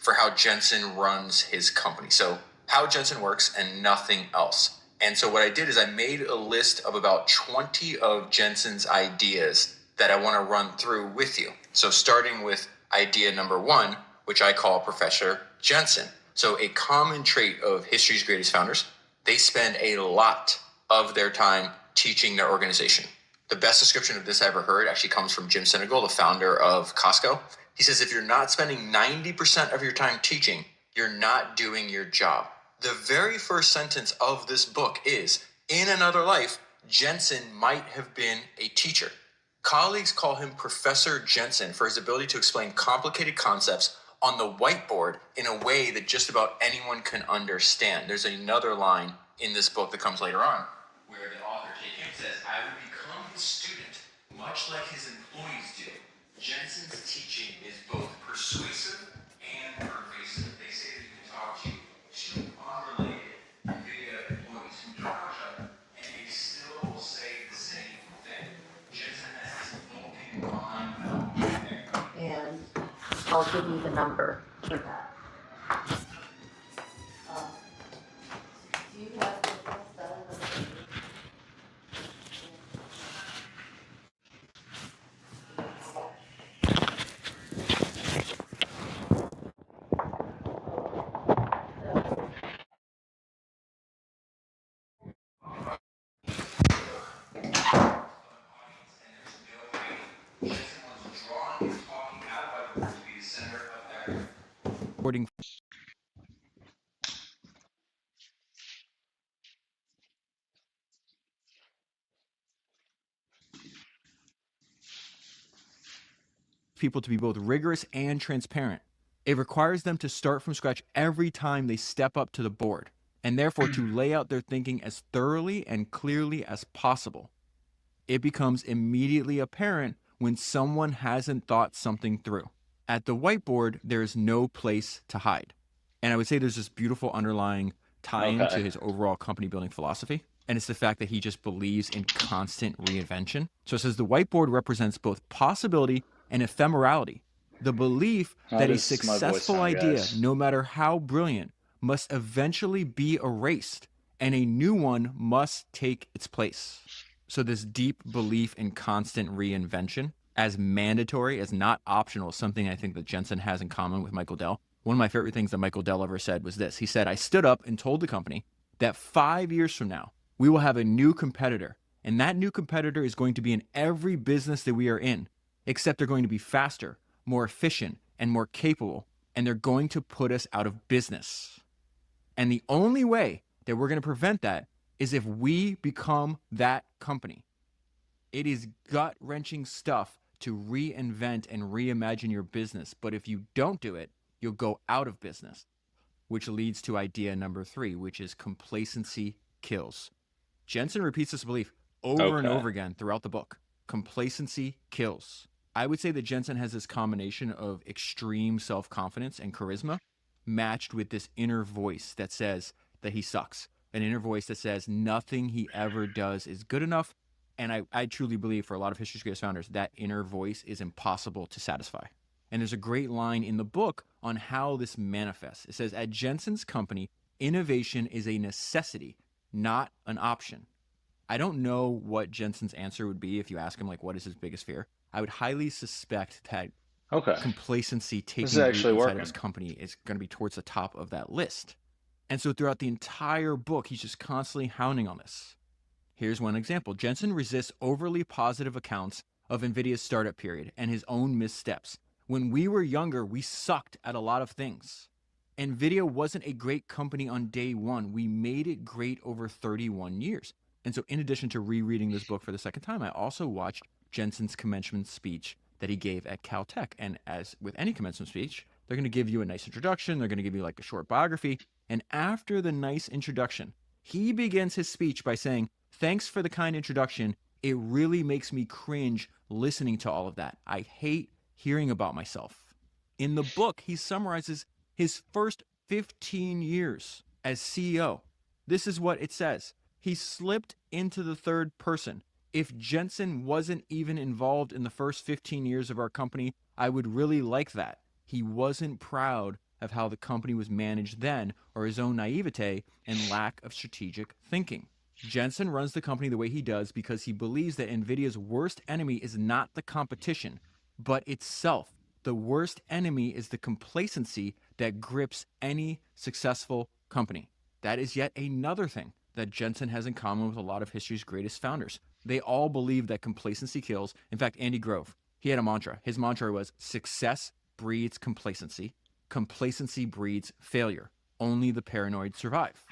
for how Jensen runs his company. So how Jensen works and nothing else. And so what I did is I made a list of about 20 of Jensen's ideas that I want to run through with you. So starting with idea number 1, which I call Professor Jensen. So a common trait of history's greatest founders, they spend a lot of their time teaching their organization. The best description of this I ever heard actually comes from Jim Sinegal, the founder of Costco. He says, if you're not spending 90% of your time teaching, you're not doing your job. The very first sentence of this book is, in another life, Jensen might have been a teacher. Colleagues call him Professor Jensen for his ability to explain complicated concepts on the whiteboard in a way that just about anyone can understand. There's another line in this book that comes later on where the author K.K. says, I would become his student much like his employees do. Jensen's teaching is both persuasive and pervasive. They say that you can talk to two unrelated nvidia employees who don't know each other, and they still will say the same thing. Jensen has this open mind about everything. And I'll give you the number for that. Do you have the people to be both rigorous and transparent. It requires them to start from scratch every time they step up to the board, and therefore to lay out their thinking as thoroughly and clearly as possible. It becomes immediately apparent when someone hasn't thought something through. At the whiteboard, there is no place to hide. And I would say there's this beautiful underlying tie-in to his overall company building philosophy. And it's the fact that he just believes in constant reinvention. So it says the whiteboard represents both possibility and ephemerality. The belief that a successful idea, no matter how brilliant, must eventually be erased and a new one must take its place. So this deep belief in constant reinvention as mandatory, as not optional, is something I think that Jensen has in common with Michael Dell. One of my favorite things that Michael Dell ever said was this. He said, I stood up and told the company that 5 years from now, we will have a new competitor. And that new competitor is going to be in every business that we are in, except they're going to be faster, more efficient, and more capable. And they're going to put us out of business. And the only way that we're going to prevent that is if we become that company. It is gut-wrenching stuff to reinvent and reimagine your business. But if you don't do it, you'll go out of business, which leads to idea number 3, which is complacency kills. Jensen repeats this belief over and over again throughout the book. Complacency kills. I would say that Jensen has this combination of extreme self-confidence and charisma matched with this inner voice that says that he sucks. An inner voice that says nothing he ever does is good enough. And I truly believe for a lot of history's greatest founders, that inner voice is impossible to satisfy. And there's a great line in the book on how this manifests. It says, at Jensen's company, innovation is a necessity, not an option. I don't know what Jensen's answer would be if you ask him, like, what is his biggest fear? I would highly suspect that complacency taking root inside of his company is going to be towards the top of that list. And so throughout the entire book, he's just constantly hounding on this. Here's one example. Jensen resists overly positive accounts of NVIDIA's startup period and his own missteps. When we were younger, we sucked at a lot of things. NVIDIA wasn't a great company on day one. We made it great over 31 years. And so in addition to rereading this book for the second time, I also watched Jensen's commencement speech that he gave at Caltech. And as with any commencement speech, they're going to give you a nice introduction. They're going to give you like a short biography. And after the nice introduction, he begins his speech by saying, thanks for the kind introduction. It really makes me cringe listening to all of that. I hate hearing about myself. In the book, he summarizes his first 15 years as CEO. This is what it says. He slipped into the third person. If Jensen wasn't even involved in the first 15 years of our company, I would really like that. He wasn't proud of how the company was managed then or his own naivete and lack of strategic thinking. Jensen runs the company the way he does because he believes that NVIDIA's worst enemy is not the competition, but itself. The worst enemy is the complacency that grips any successful company. That is yet another thing that Jensen has in common with a lot of history's greatest founders. They all believe that complacency kills. In fact, Andy Grove, he had a mantra. His mantra was success breeds complacency. Complacency breeds failure. Only the paranoid survive.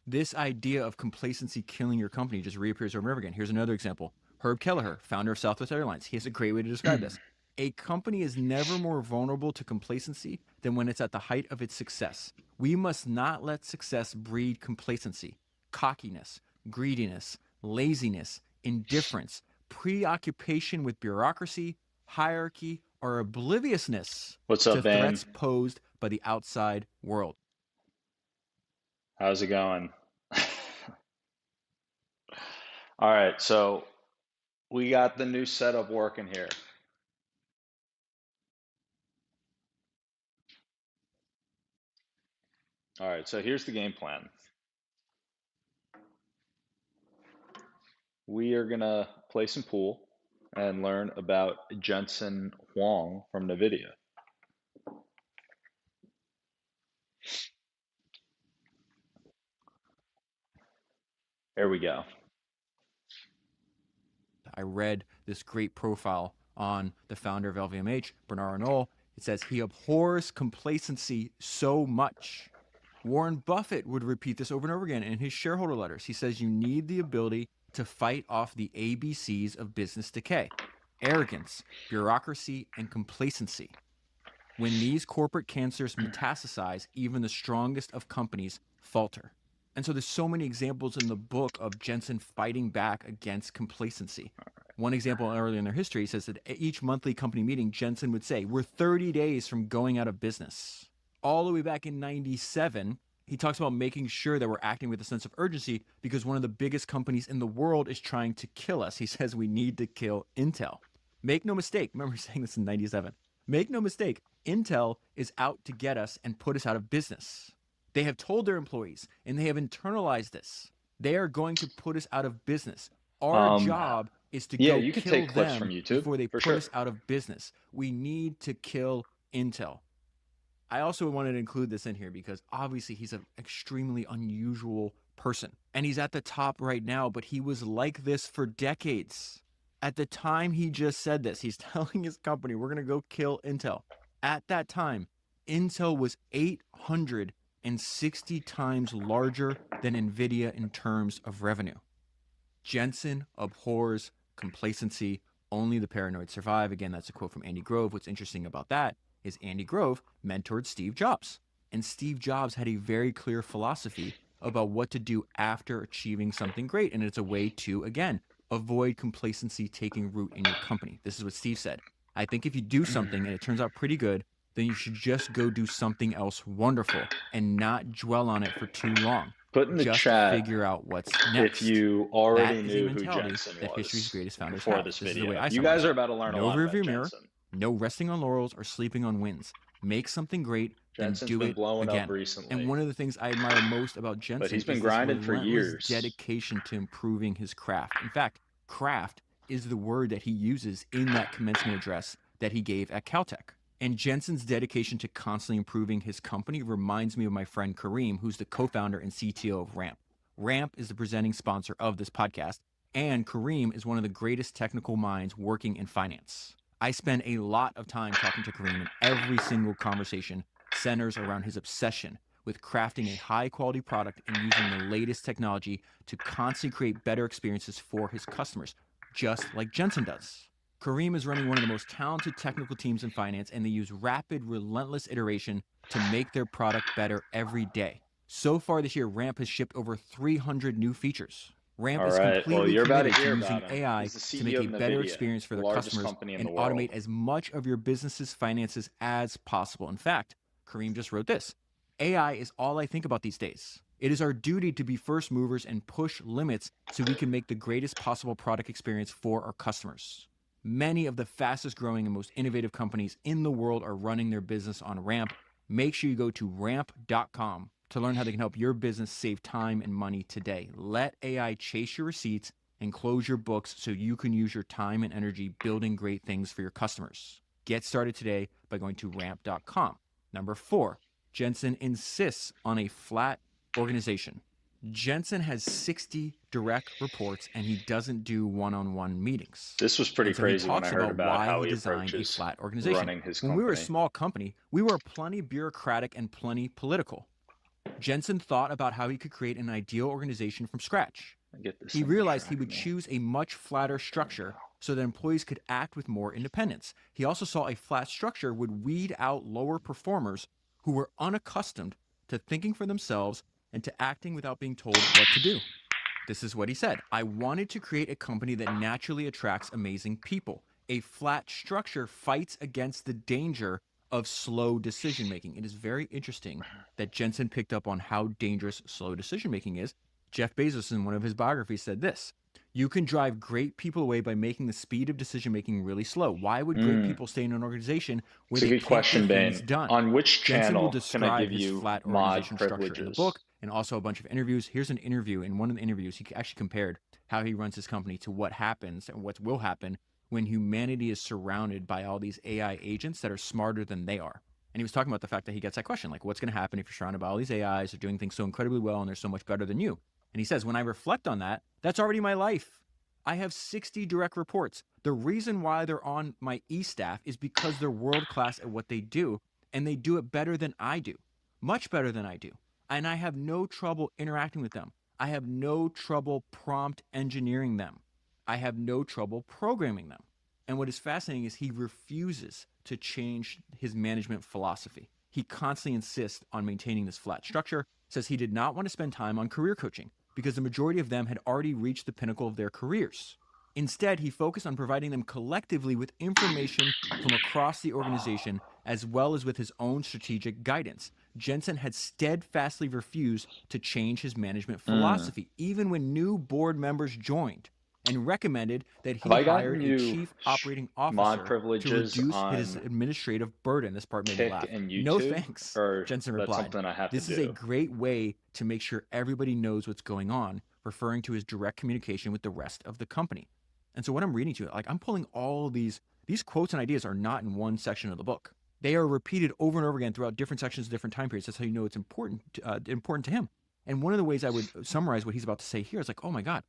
This idea of complacency killing your company just reappears over and over again. Here's another example. Herb Kelleher, founder of Southwest Airlines. He has a great way to describe this. A company is never more vulnerable to complacency than when it's at the height of its success. We must not let success breed complacency, cockiness, greediness, laziness, indifference, preoccupation with bureaucracy, hierarchy, or obliviousness What's to up, Van? threats posed by the outside world. How's it going? All right, so we got the new setup working here. All right, so here's the game plan. We are gonna play some pool and learn about Jensen Huang from nvidia. There we go. I read this great profile on the founder of LVMH, Bernard Arnault. It says he abhors complacency so much. Warren Buffett would repeat this over and over again in his shareholder letters. He says you need the ability to fight off the ABCs of business decay: arrogance, bureaucracy, and complacency. When these corporate cancers metastasize, even the strongest of companies falter. And so there's so many examples in the book of Jensen fighting back against complacency. One example early in their history says that at each monthly company meeting, Jensen would say, we're 30 days from going out of business. All the way back in 97, he talks about making sure that we're acting with a sense of urgency because one of the biggest companies in the world is trying to kill us. He says we need to kill Intel. Make no mistake, remember saying this in 97, make no mistake, Intel is out to get us and put us out of business. They have told their employees, and they have internalized this. They are going to put us out of business. Our job is to go you can kill take clips them from YouTube, before they for put sure. us out of business. We need to kill Intel. I also wanted to include this in here because obviously he's an extremely unusual person. And he's at the top right now, but he was like this for decades. At the time he just said this, he's telling his company, we're going to go kill Intel. At that time, Intel was 860 times larger than NVIDIA in terms of revenue. Jensen abhors complacency. Only the paranoid survive. Again, that's a quote from Andy Grove. What's interesting about that is Andy Grove mentored Steve Jobs. And Steve Jobs had a very clear philosophy about what to do after achieving something great. And it's a way to, again, avoid complacency taking root in your company. This is what Steve said. I think if you do something and it turns out pretty good, then you should just go do something else wonderful and not dwell on it for too long. Put in the just chat figure out what's next. if you already That is a knew who mentality Jensen that history's was greatest founders before have. this This is the video. way I You summarize guys it. are about to learn a No lot about rearview mirror, Jensen. no resting on laurels or sleeping on wins. Make something great, then Jensen's do been it blowing again. up recently. And one of the things I admire most about Jensen he's been is grinding this for relentless years. dedication to improving his craft. In fact, craft is the word that he uses in that commencement address that he gave at Caltech. And Jensen's dedication to constantly improving his company reminds me of my friend Kareem, who's the co-founder and CTO of Ramp. Ramp is the presenting sponsor of this podcast, and Kareem is one of the greatest technical minds working in finance. I spend a lot of time talking to Kareem, and every single conversation centers around his obsession with crafting a high-quality product and using the latest technology to constantly create better experiences for his customers, just like Jensen does. Kareem is running one of the most talented technical teams in finance, and they use rapid, relentless iteration to make their product better every day. So far this year, Ramp has shipped over 300 new features. Ramp is completely committed to using AI to make a better experience for their customers and automate as much of your business's finances as possible. In fact, Kareem just wrote this: AI is all I think about these days. It is our duty to be first movers and push limits so we can make the greatest possible product experience for our customers. Many of the fastest growing and most innovative companies in the world are running their business on Ramp. Make sure you go to ramp.com to learn how they can help your business save time and money today. Let AI chase your receipts and close your books so you can use your time and energy building great things for your customers. Get started today by going to ramp.com. Number 4, Jensen insists on a flat organization. Jensen has 60 direct reports and he doesn't do one-on-one meetings. This was pretty And so he crazy when I talks heard about about why how he he designed a approaches flat organization. running his When we were a company. small company, we were plenty bureaucratic and plenty political. Jensen thought about how he could create an ideal organization from scratch. He realized he would choose a much flatter structure so that employees could act with more independence. He also saw a flat structure would weed out lower performers who were unaccustomed to thinking for themselves and to acting without being told what to do. This is what he said. I wanted to create a company that naturally attracts amazing people. A flat structure fights against the danger of slow decision making. It is very interesting that Jensen picked up on how dangerous slow decision making is. Jeff Bezos, in one of his biographies, said this: you can drive great people away by making the speed of decision making really slow. Why would great people stay in an organization where It's a they good can't question, get things Bane. done? On which Jensen will channel can I describe give his you flat mod organization structure in the privileges? book and also a bunch of interviews. Here's an interview. In one of the interviews, he actually compared how he runs his company to what happens and what will happen when humanity is surrounded by all these AI agents that are smarter than they are. And he was talking about the fact that he gets that question, like, what's going to happen if you're surrounded by all these AIs that are doing things so incredibly well and they're so much better than you? And he says, when I reflect on that, that's already my life. I have 60 direct reports. The reason why they're on my e-staff is because they're world-class at what they do, and they do it better than I do, much better than I do. And I have no trouble interacting with them. I have no trouble prompt engineering them. I have no trouble programming them. And what is fascinating is he refuses to change his management philosophy. He constantly insists on maintaining this flat structure, says he did not want to spend time on career coaching because the majority of them had already reached the pinnacle of their careers. Instead, he focused on providing them collectively with information from across the organization, as well as with his own strategic guidance. Jensen had steadfastly refused to change his management philosophy, even when new board members joined, and recommended that Have he I hire gotten a you chief operating mod officer to privileges reduce his on administrative burden. This part made me Kick laugh. and No YouTube? thanks, Or Jensen that's replied. something I have This to is a do? great way to make sure everybody knows what's going on, referring to his direct communication with the rest of the company. And so what I'm reading to you, like, I'm pulling all these quotes and ideas are not in one section of the book. They are repeated over and over again throughout different sections, different time periods. That's how you know it's important to him. And one of the ways I would summarize what he's about to say here is like, oh my God,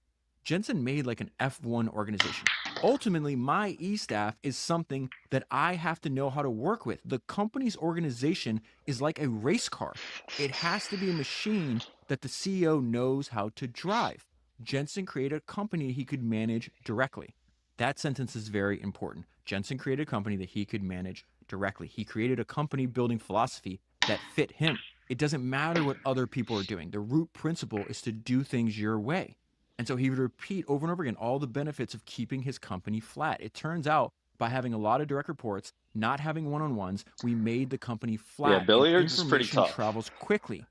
Jensen made like an F1 organization. Ultimately, my e-staff is something that I have to know how to work with. The company's organization is like a race car. It has to be a machine that the CEO knows how to drive. Jensen created a company he could manage directly. That sentence is very important. Jensen created a company that he could manage directly. He created a company building philosophy that fit him. It doesn't matter what other people are doing. The root principle is to do things your way. And so he would repeat over and over again all the benefits of keeping his company flat. It turns out by having a lot of direct reports, not having one-on-ones, we made the company flat. Yeah, and billiards is pretty information tough. travels quickly,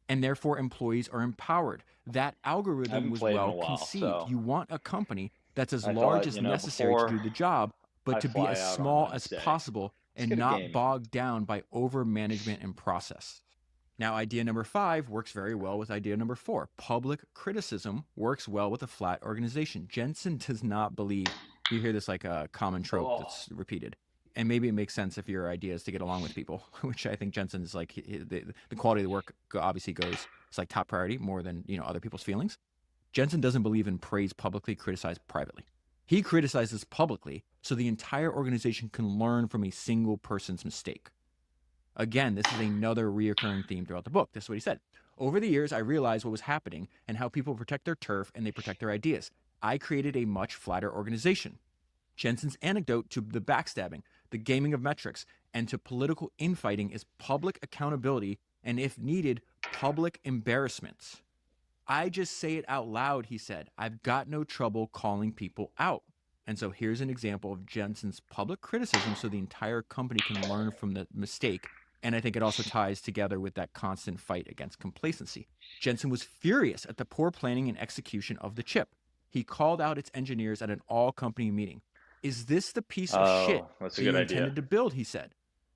and therefore employees are empowered. That I algorithm haven't was played in a well while, conceived. so You want a company that's as I large thought, as you know, necessary to before do the job, but I to be fly as out on small as Wednesday, possible let's and get a not game in. bogged down by over management and process. Now, idea number 5 works very well with idea number 4. Public criticism works well with a flat organization. Jensen does not believe, you hear this like a common trope that's repeated. And maybe it makes sense if your idea is to get along with people, which I think Jensen's like, the quality of the work obviously goes, it's like top priority more than, other people's feelings. Jensen doesn't believe in praise publicly, criticize privately. He criticizes publicly so the entire organization can learn from a single person's mistake. Again, this is another reoccurring theme throughout the book. This is what he said. Over the years, I realized what was happening and how people protect their turf and they protect their ideas. I created a much flatter organization. Jensen's anecdote to the backstabbing, the gaming of metrics, and to political infighting is public accountability and, if needed, public embarrassment. I just say it out loud, he said. I've got no trouble calling people out. And so here's an example of Jensen's public criticism so the entire company can learn from the mistake. And I think it also ties together with that constant fight against complacency. Jensen was furious at the poor planning and execution of the chip. He called out its engineers at an all-company meeting. Is this the piece of shit that's a that you good intended idea. to build, he said.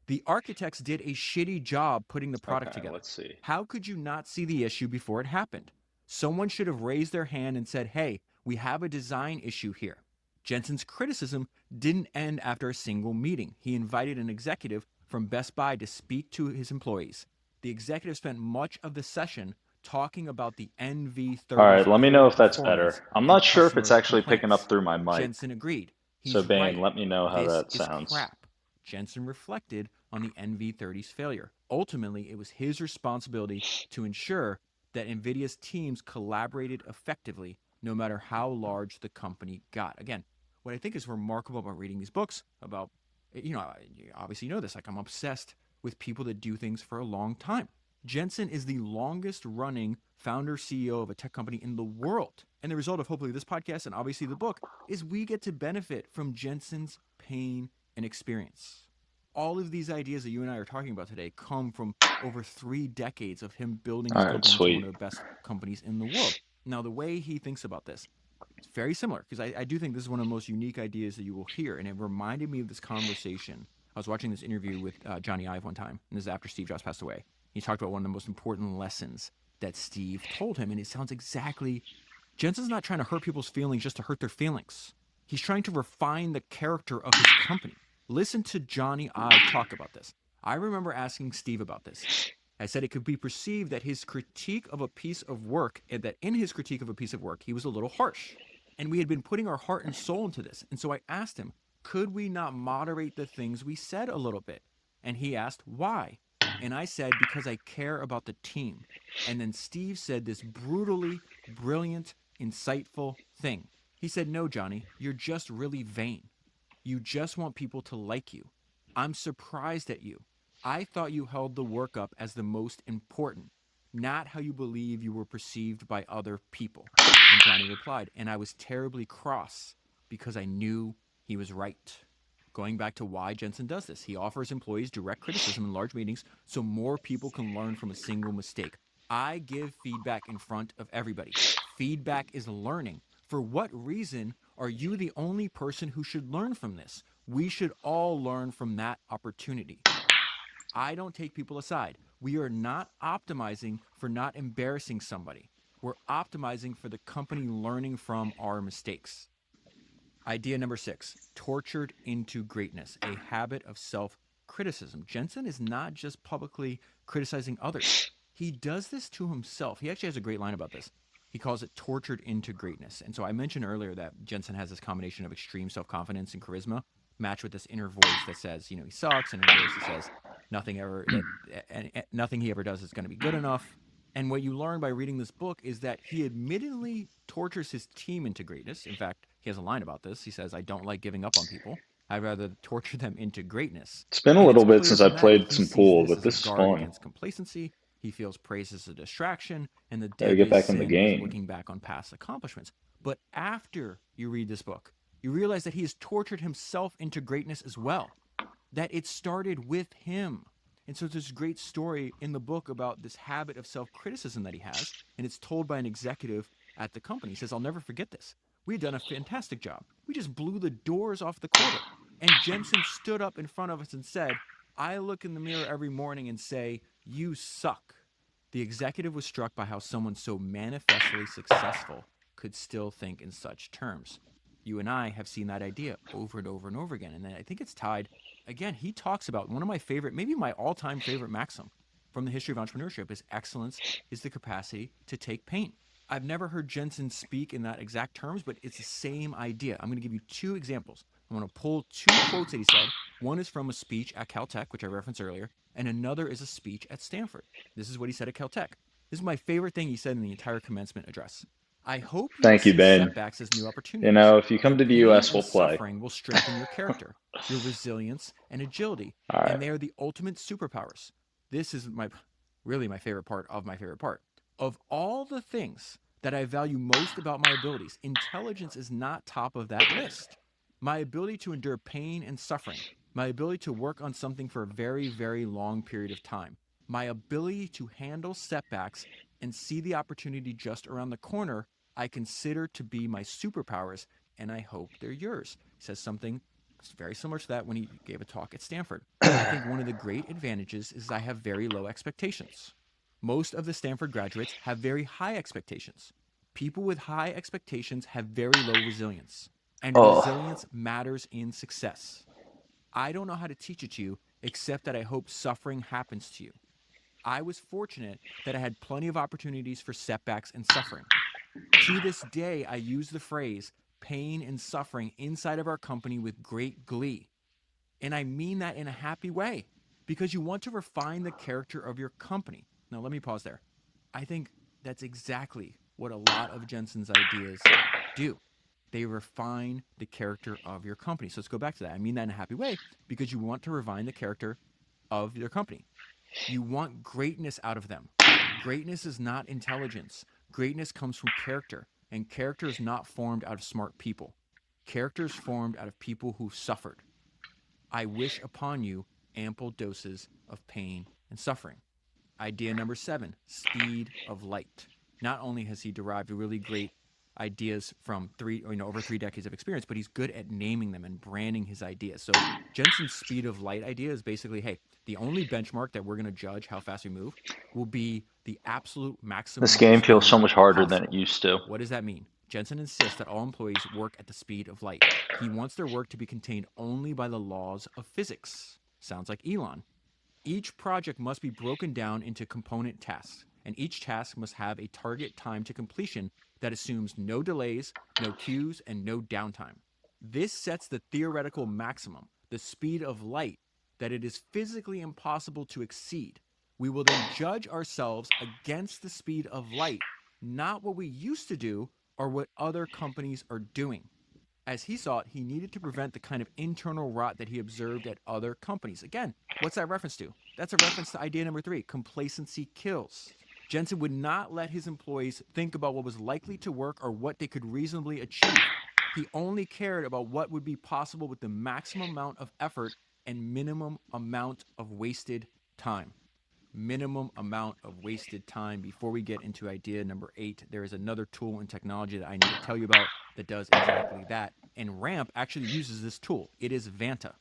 The architects did a shitty job putting the product Okay, together. let's see. How could you not see the issue before it happened? Someone should have raised their hand and said, hey, we have a design issue here. Jensen's criticism didn't end after a single meeting. He invited an executive from Best Buy to speak to his employees. The executive spent much of the session talking about the NV30's All right, let me know if that's performance better. I'm and not sure if it's customer actually picking up complaints. through my mic. Jensen agreed. So He's Bane, right. let me know how This that is sounds. crap. Jensen reflected on the NV30's failure. Ultimately, it was his responsibility to ensure that NVIDIA's teams collaborated effectively, no matter how large the company got. Again, what I think is remarkable about reading these books about, you obviously know this, like I'm obsessed with people that do things for a long time. Jensen is the longest running founder CEO of a tech company in the world. And the result of hopefully this podcast and obviously the book is we get to benefit from Jensen's pain and experience. All of these ideas that you and I are talking about today come from over 3 decades of him building his company into one of the best companies in the world. Now, the way he thinks about this is very similar, because I do think this is one of the most unique ideas that you will hear. And it reminded me of this conversation. I was watching this interview with Johnny Ive one time, and this is after Steve Jobs passed away. He talked about one of the most important lessons that Steve told him, and it sounds exactly. Jensen's not trying to hurt people's feelings just to hurt their feelings. He's trying to refine the character of his company. Listen to Johnny Ive talk about this. I remember asking Steve about this. I said it could be perceived that his critique of a piece of work, and that in his critique of a piece of work, he was a little harsh. And we had been putting our heart and soul into this. And so I asked him, could we not moderate the things we said a little bit? And he asked, why? And I said, because I care about the team. And then Steve said this brutally brilliant, insightful thing. He said, no, Johnny, you're just really vain. You just want people to like you. I'm surprised at you. I thought you held the work up as the most important, not how you believe you were perceived by other people. And Johnny replied, and I was terribly cross because I knew he was right. Going back to why Jensen does this, he offers employees direct criticism in large meetings so more people can learn from a single mistake. I give feedback in front of everybody. Feedback is learning. For what reason are you the only person who should learn from this? We should all learn from that opportunity. I don't take people aside. We are not optimizing for not embarrassing somebody. We're optimizing for the company learning from our mistakes. Idea number 6, tortured into greatness, a habit of self-criticism. Jensen is not just publicly criticizing others. He does this to himself. He actually has a great line about this. He calls it tortured into greatness. And so I mentioned earlier that Jensen has this combination of extreme self-confidence and charisma matched with this inner voice that says, he sucks, and inner voice that says nothing he ever does is going to be good enough. And what you learn by reading this book is that he admittedly tortures his team into greatness. In fact, he has a line about this. He says, I don't like giving up on people. I'd rather torture them into greatness. It's been a little bit since I played some pool, but this is fun. Against complacency. He feels praise as a distraction, and the Gotta deadly get back in the sin game. is looking back on past accomplishments. But after you read this book, you realize that he has tortured himself into greatness as well, that it started with him. And so there's this great story in the book about this habit of self-criticism that he has, and it's told by an executive at the company. He says, I'll never forget this. We had done a fantastic job. We just blew the doors off the quarter. And Jensen stood up in front of us and said, I look in the mirror every morning and say, you suck. The executive was struck by how someone so manifestly successful could still think in such terms. You and I have seen that idea over and over and over again. And then I think it's tied, again, he talks about one of my favorite, maybe my all-time favorite maxim from the history of entrepreneurship is excellence is the capacity to take pain. I've never heard Jensen speak in that exact terms, but it's the same idea. I'm going to give you 2 examples. I'm going to pull 2 quotes that he said. One is from a speech at Caltech, which I referenced earlier, and another is a speech at Stanford. This is what he said at Caltech. This is my favorite thing he said in the entire commencement address. I hope you see setbacks as new opportunities. If you come to the U.S., we'll play. Suffering will strengthen your character, your resilience, and agility, and they are the ultimate superpowers. This is really my favorite part of my favorite part. Of all the things that I value most about my abilities, intelligence is not top of that list. My ability to endure pain and suffering, my ability to work on something for a very, very long period of time, my ability to handle setbacks and see the opportunity just around the corner, I consider to be my superpowers, and I hope they're yours. He says something It's very similar to that when he gave a talk at Stanford. I think one of the great advantages is I have very low expectations. Most of the Stanford graduates have very high expectations. People with high expectations have very low resilience, and resilience matters in success. I don't know how to teach it to you, except that I hope suffering happens to you. I was fortunate that I had plenty of opportunities for setbacks and suffering. To this day, I use the phrase pain and suffering inside of our company with great glee. And I mean that in a happy way, because you want to refine the character of your company. Now, let me pause there. I think that's exactly what a lot of Jensen's ideas do. They refine the character of your company. So let's go back to that. I mean that in a happy way, because you want to refine the character of your company. You want greatness out of them. Greatness is not intelligence. Greatness comes from character, and character is not formed out of smart people. Character is formed out of people who've suffered. I wish upon you ample doses of pain and suffering. Idea number 7, speed of light. Not only has he derived really great ideas from over 3 decades of experience, but he's good at naming them and branding his ideas. So Jensen's speed of light idea is basically, hey, the only benchmark that we're going to judge how fast we move will be the absolute maximum. This game feels so much harder possible. than it used to. What does that mean? Jensen insists that all employees work at the speed of light. He wants their work to be contained only by the laws of physics. Sounds like Elon. Each project must be broken down into component tasks, and each task must have a target time to completion that assumes no delays, no queues, and no downtime. This sets the theoretical maximum, the speed of light, that it is physically impossible to exceed. We will then judge ourselves against the speed of light, not what we used to do or what other companies are doing. As he saw it, he needed to prevent the kind of internal rot that he observed at other companies. Again, what's that reference to? That's a reference to idea number 3, complacency kills. Jensen would not let his employees think about what was likely to work or what they could reasonably achieve. He only cared about what would be possible with the maximum amount of effort and minimum amount of wasted time. Minimum amount of wasted time. Before we get into idea number 8, there is another tool and technology that I need to tell you about that does exactly that. And Ramp actually uses this tool. It is Vanta.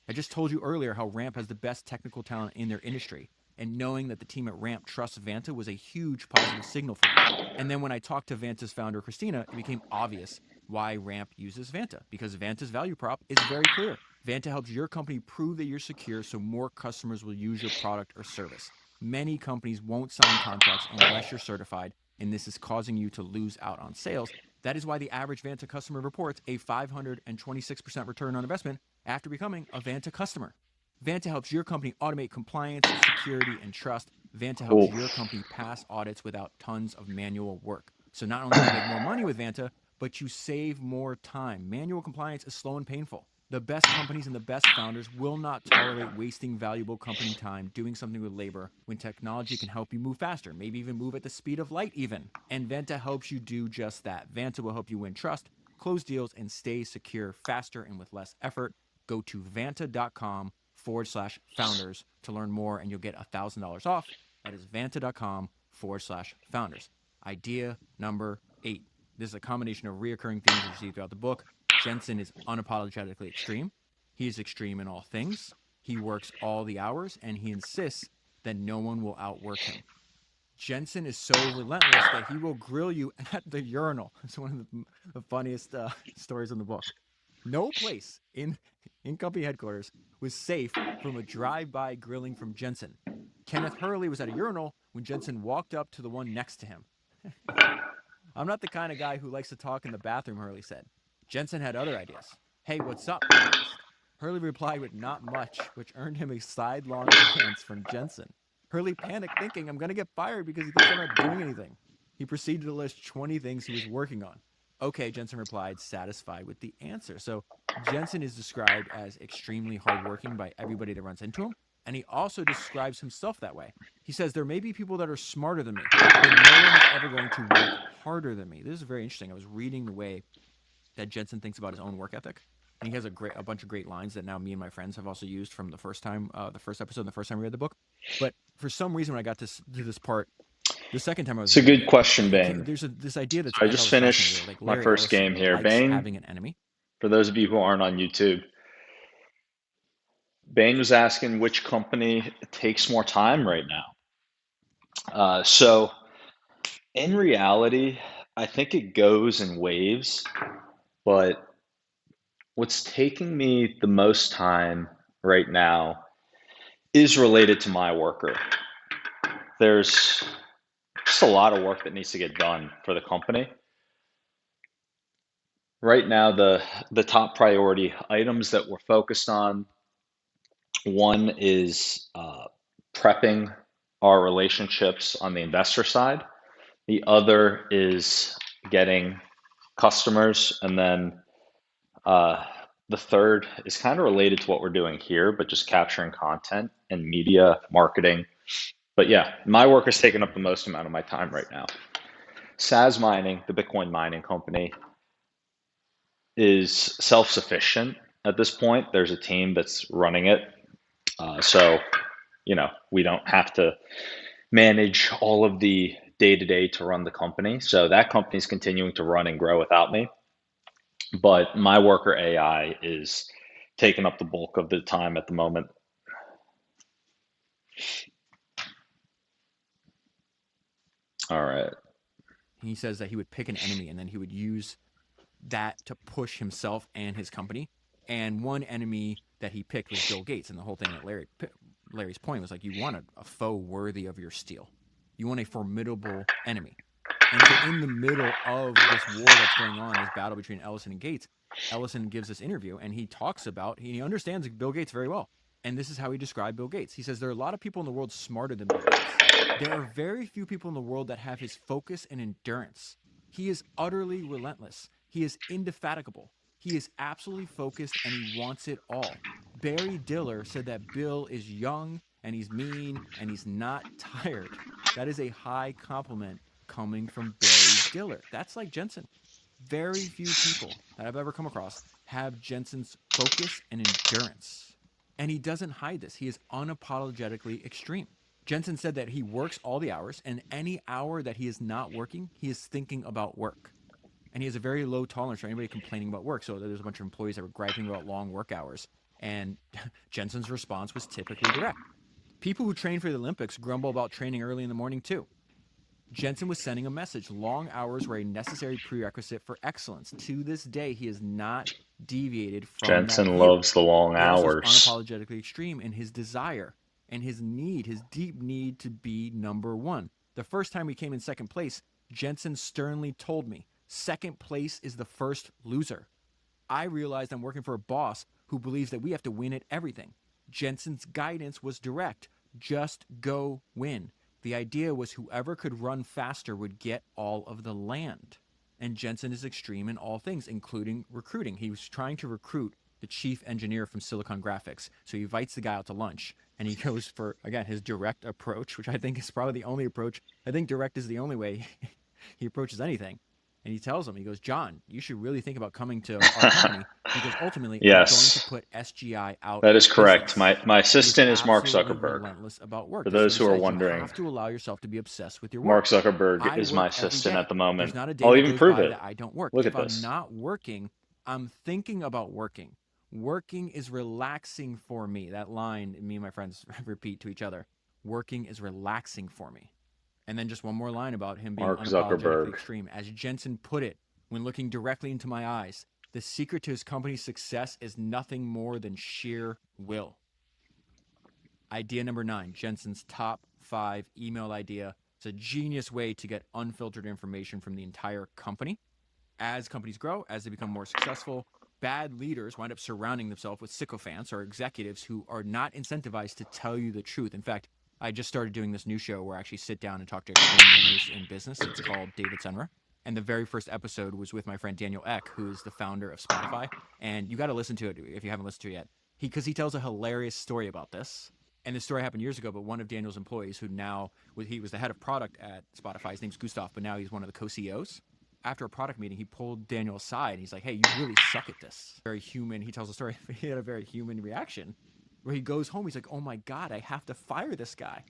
I just told you earlier how Ramp has the best technical talent in their industry. And knowing that the team at Ramp trusts Vanta was a huge positive signal for me. And then when I talked to Vanta's founder, Christina, it became obvious why Ramp uses Vanta, because Vanta's value prop is very clear. Vanta helps your company prove that you're secure so more customers will use your product or service. Many companies won't sign contracts unless you're certified, and this is causing you to lose out on sales. That is why the average Vanta customer reports a 526% return on investment after becoming a Vanta customer. Vanta helps your company automate compliance, security, and trust. Vanta helps your company pass audits without tons of manual work. So not only do you make more money with Vanta, but you save more time. Manual compliance is slow and painful. The best companies and the best founders will not tolerate wasting valuable company time doing something with labor when technology can help you move faster, maybe even move at the speed of light even. And Vanta helps you do just that. Vanta will help you win trust, close deals, and stay secure faster and with less effort. Go to vanta.com/founders to learn more, and you'll get $1,000 off. That is vanta.com/founders. Idea number 8. This is a combination of reoccurring themes you see throughout the book. Jensen is unapologetically extreme. He is extreme in all things. He works all the hours, and he insists that no one will outwork him. Jensen is so relentless that he will grill you at the urinal. It's one of the funniest stories in the book. No place in company headquarters was safe from a drive-by grilling from Jensen. Kenneth Hurley was at a urinal when Jensen walked up to the one next to him. I'm not the kind of guy who likes to talk in the bathroom, Hurley said. Jensen had other ideas. Hey, what's up? He asked. Hurley replied with not much, which earned him a sidelong glance from Jensen. Hurley panicked, thinking, I'm going to get fired because he thinks I'm not doing anything. He proceeded to list 20 things he was working on. Okay, Jensen replied, satisfied with the answer. So Jensen is described as extremely hardworking by everybody that runs into him, and he also describes himself that way. He says, there may be people that are smarter than me, but no one is ever going to work harder than me. This is very interesting. I was reading the way that Jensen thinks about his own work ethic. And he has a bunch of great lines that now me and my friends have also used from the first episode, the first time we read the book. But for some reason, when I got to this part, the second time I was It's a good question, Bane. There's this idea that's I just finished my first game here. Bane, having an enemy. for those of you who aren't on YouTube, Bain was asking which company takes more time right now. So in reality, I think it goes in waves, but what's taking me the most time right now is related to my worker. There's just a lot of work that needs to get done for the company. Right now, the top priority items that we're focused on, one is prepping our relationships on the investor side. The other is getting customers, and then uh, the third is kind of related to what we're doing here, but just capturing content and media marketing. But yeah, my work is taking up the most amount of my time right now. SAS Mining, the Bitcoin mining company, is self-sufficient at this point. There's a team that's running it. So, we don't have to manage all of the day-to-day to run the company. So that company is continuing to run and grow without me. But my worker AI is taking up the bulk of the time at the moment. All right. He says that he would pick an enemy and then he would use that to push himself and his company. And one enemy that he picked was Bill Gates. And the whole thing that Larry's point was like, you want a foe worthy of your steel. You want a formidable enemy. And so in the middle of this war that's going on, this battle between Ellison and Gates, Ellison gives this interview and he talks about, he understands Bill Gates very well. And this is how he described Bill Gates. He says, there are a lot of people in the world smarter than Bill Gates. There are very few people in the world that have his focus and endurance. He is utterly relentless. He is indefatigable. He is absolutely focused and he wants it all. Barry Diller said that Bill is young and he's mean and he's not tired. That is a high compliment coming from Barry Diller. That's like Jensen. Very few people that I've ever come across have Jensen's focus and endurance. And he doesn't hide this. He is unapologetically extreme. Jensen said that he works all the hours, and any hour that he is not working, he is thinking about work. And he has a very low tolerance for anybody complaining about work. So there's a bunch of employees that were griping about long work hours. And Jensen's response was typically direct. People who train for the Olympics grumble about training early in the morning too. Jensen was sending a message. Long hours were a necessary prerequisite for excellence. To this day, he has not deviated from Jensen that view. loves the long He also is hours. unapologetically extreme in his desire and his need, his deep need to be number one. The first time we came in second place, Jensen sternly told me, second place is the first loser. I realized I'm working for a boss who believes that we have to win at everything. Jensen's guidance was direct. Just go win. The idea was whoever could run faster would get all of the land. And Jensen is extreme in all things, including recruiting. He was trying to recruit the chief engineer from Silicon Graphics. So he invites the guy out to lunch and he goes for, again, his direct approach, which I think is probably the only approach. I think direct is the only way he approaches anything. And he tells him, he goes, John, you should really think about coming to our company because ultimately Yes. I'm going to put SGI out. That is of correct. business. My assistant is Mark Absolutely Zuckerberg. relentless about work. For That's those what who he are says. wondering, You have to allow yourself to be obsessed with your work. Mark Zuckerberg I is my work every assistant day. at the moment. There's not a day I'll that even goes prove by it. that I don't work. Look If at I'm this. not working, I'm thinking about working. Working is relaxing for me. That line, me and my friends repeat to each other. Working is relaxing for me. And then just one more line about him being Mark unapologetically Zuckerberg. extreme. As Jensen put it, when looking directly into my eyes, the secret to his company's success is nothing more than sheer will. Idea number 9, Jensen's top 5 email idea. It's a genius way to get unfiltered information from the entire company. As companies grow, as they become more successful, bad leaders wind up surrounding themselves with sycophants or executives who are not incentivized to tell you the truth. In fact, I just started doing this new show where I actually sit down and talk to extreme winners in business. It's called David Senra. And the very first episode was with my friend Daniel Ek, who is the founder of Spotify. And you got to listen to it if you haven't listened to it yet. Because he tells a hilarious story about this. And this story happened years ago, but one of Daniel's employees, who now, he was the head of product at Spotify, his name's Gustav, but now he's one of the co-CEOs. After a product meeting, he pulled Daniel aside. And he's like, hey, you really suck at this. Very human. He tells a story. He had a very human reaction where he goes home. He's like, oh my God, I have to fire this guy.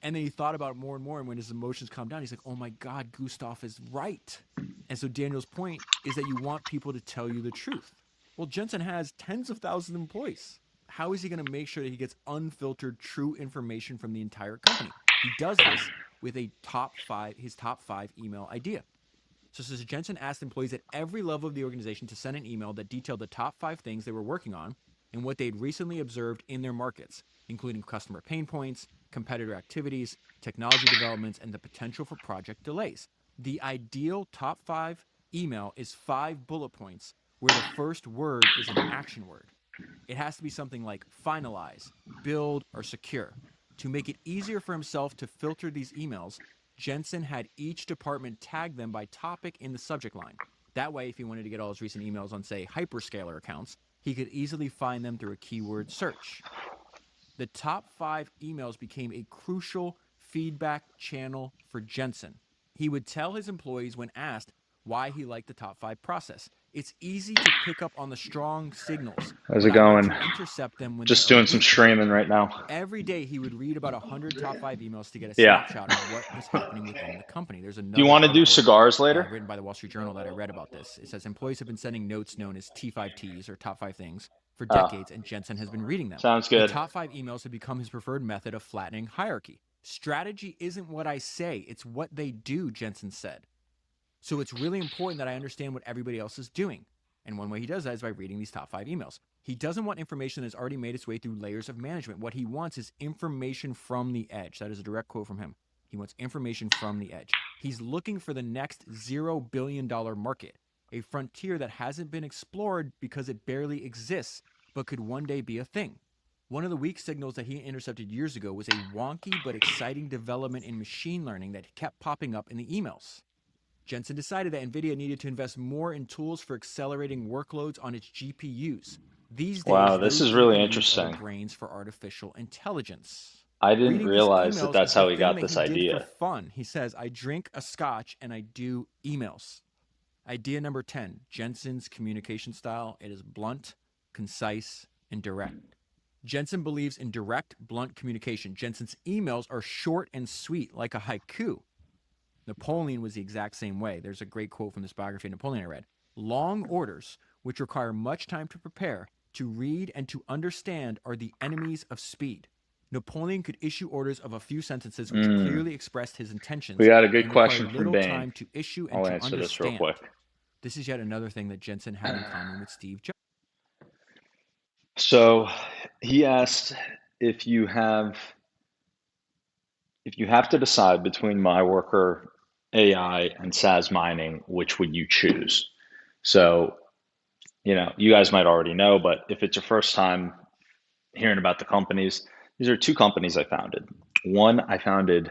And then he thought about it more and more. And when his emotions calmed down, he's like, oh my God, Gustav is right. And so Daniel's point is that you want people to tell you the truth. Well, Jensen has tens of thousands of employees. how is he going to make sure that he gets unfiltered, true information from the entire company? He does this with his top 5 email idea. So Jensen asked employees at every level of the organization to send an email that detailed the top 5 things they were working on and what they'd recently observed in their markets, including customer pain points, competitor activities, technology developments, and the potential for project delays. The ideal top 5 email is 5 bullet points where the first word is an action word. It has to be something like finalize, build, or secure. To make it easier for himself to filter these emails, Jensen had each department tag them by topic in the subject line. That way, if he wanted to get all his recent emails on, say, hyperscaler accounts, he could easily find them through a keyword search. The top 5 emails became a crucial feedback channel for Jensen. He would tell his employees when asked why he liked the top 5 process. It's easy to pick up on the strong signals. How's But it I want going? to intercept them when Just they are doing some weak. streaming right now. Every day he would read about 100 top 5 emails to get a Yeah. snapshot of what was happening within the company. There's Do you another want to do article cigars later? written by the Wall Street Journal that I read about this. It says employees have been sending notes known as T5Ts, or top 5 things, for decades, and Jensen has been reading them. Sounds The good. top 5 emails have become his preferred method of flattening hierarchy. Strategy isn't what I say, it's what they do, Jensen said. So it's really important that I understand what everybody else is doing. And one way he does that is by reading these top 5 emails. He doesn't want information that's already made its way through layers of management. What he wants is information from the edge. That is a direct quote from him. He wants information from the edge. He's looking for the next $0 billion market, a frontier that hasn't been explored because it barely exists, but could one day be a thing. One of the weak signals that he intercepted years ago was a wonky but exciting development in machine learning that kept popping up in the emails. Jensen decided that NVIDIA needed to invest more in tools for accelerating workloads on its GPUs. These days, Wow, this those is really GPUs are interesting. the brains for artificial intelligence. I didn't Reading these realize that emails that's is the how he thing got that this he did idea. for fun. He says, I drink a scotch and I do emails. Idea number 10, Jensen's communication style. It is blunt, concise, and direct. Jensen believes in direct, blunt communication. Jensen's emails are short and sweet, like a haiku. Napoleon was the exact same way. There's a great quote from this biography of Napoleon I read. Long orders, which require much time to prepare, to read, and to understand, are the enemies of speed. Napoleon could issue orders of a few sentences which clearly expressed his intentions. We got a good and question required from little Bain. time to issue and I'll to answer this real understand. quick. This is yet another thing that Jensen had in common with Steve Jobs. So he asked if you have to decide between my worker AI and SaaS mining, which would you choose? So, you guys might already know, but if it's your first time hearing about the companies, these are 2 companies I founded. One I founded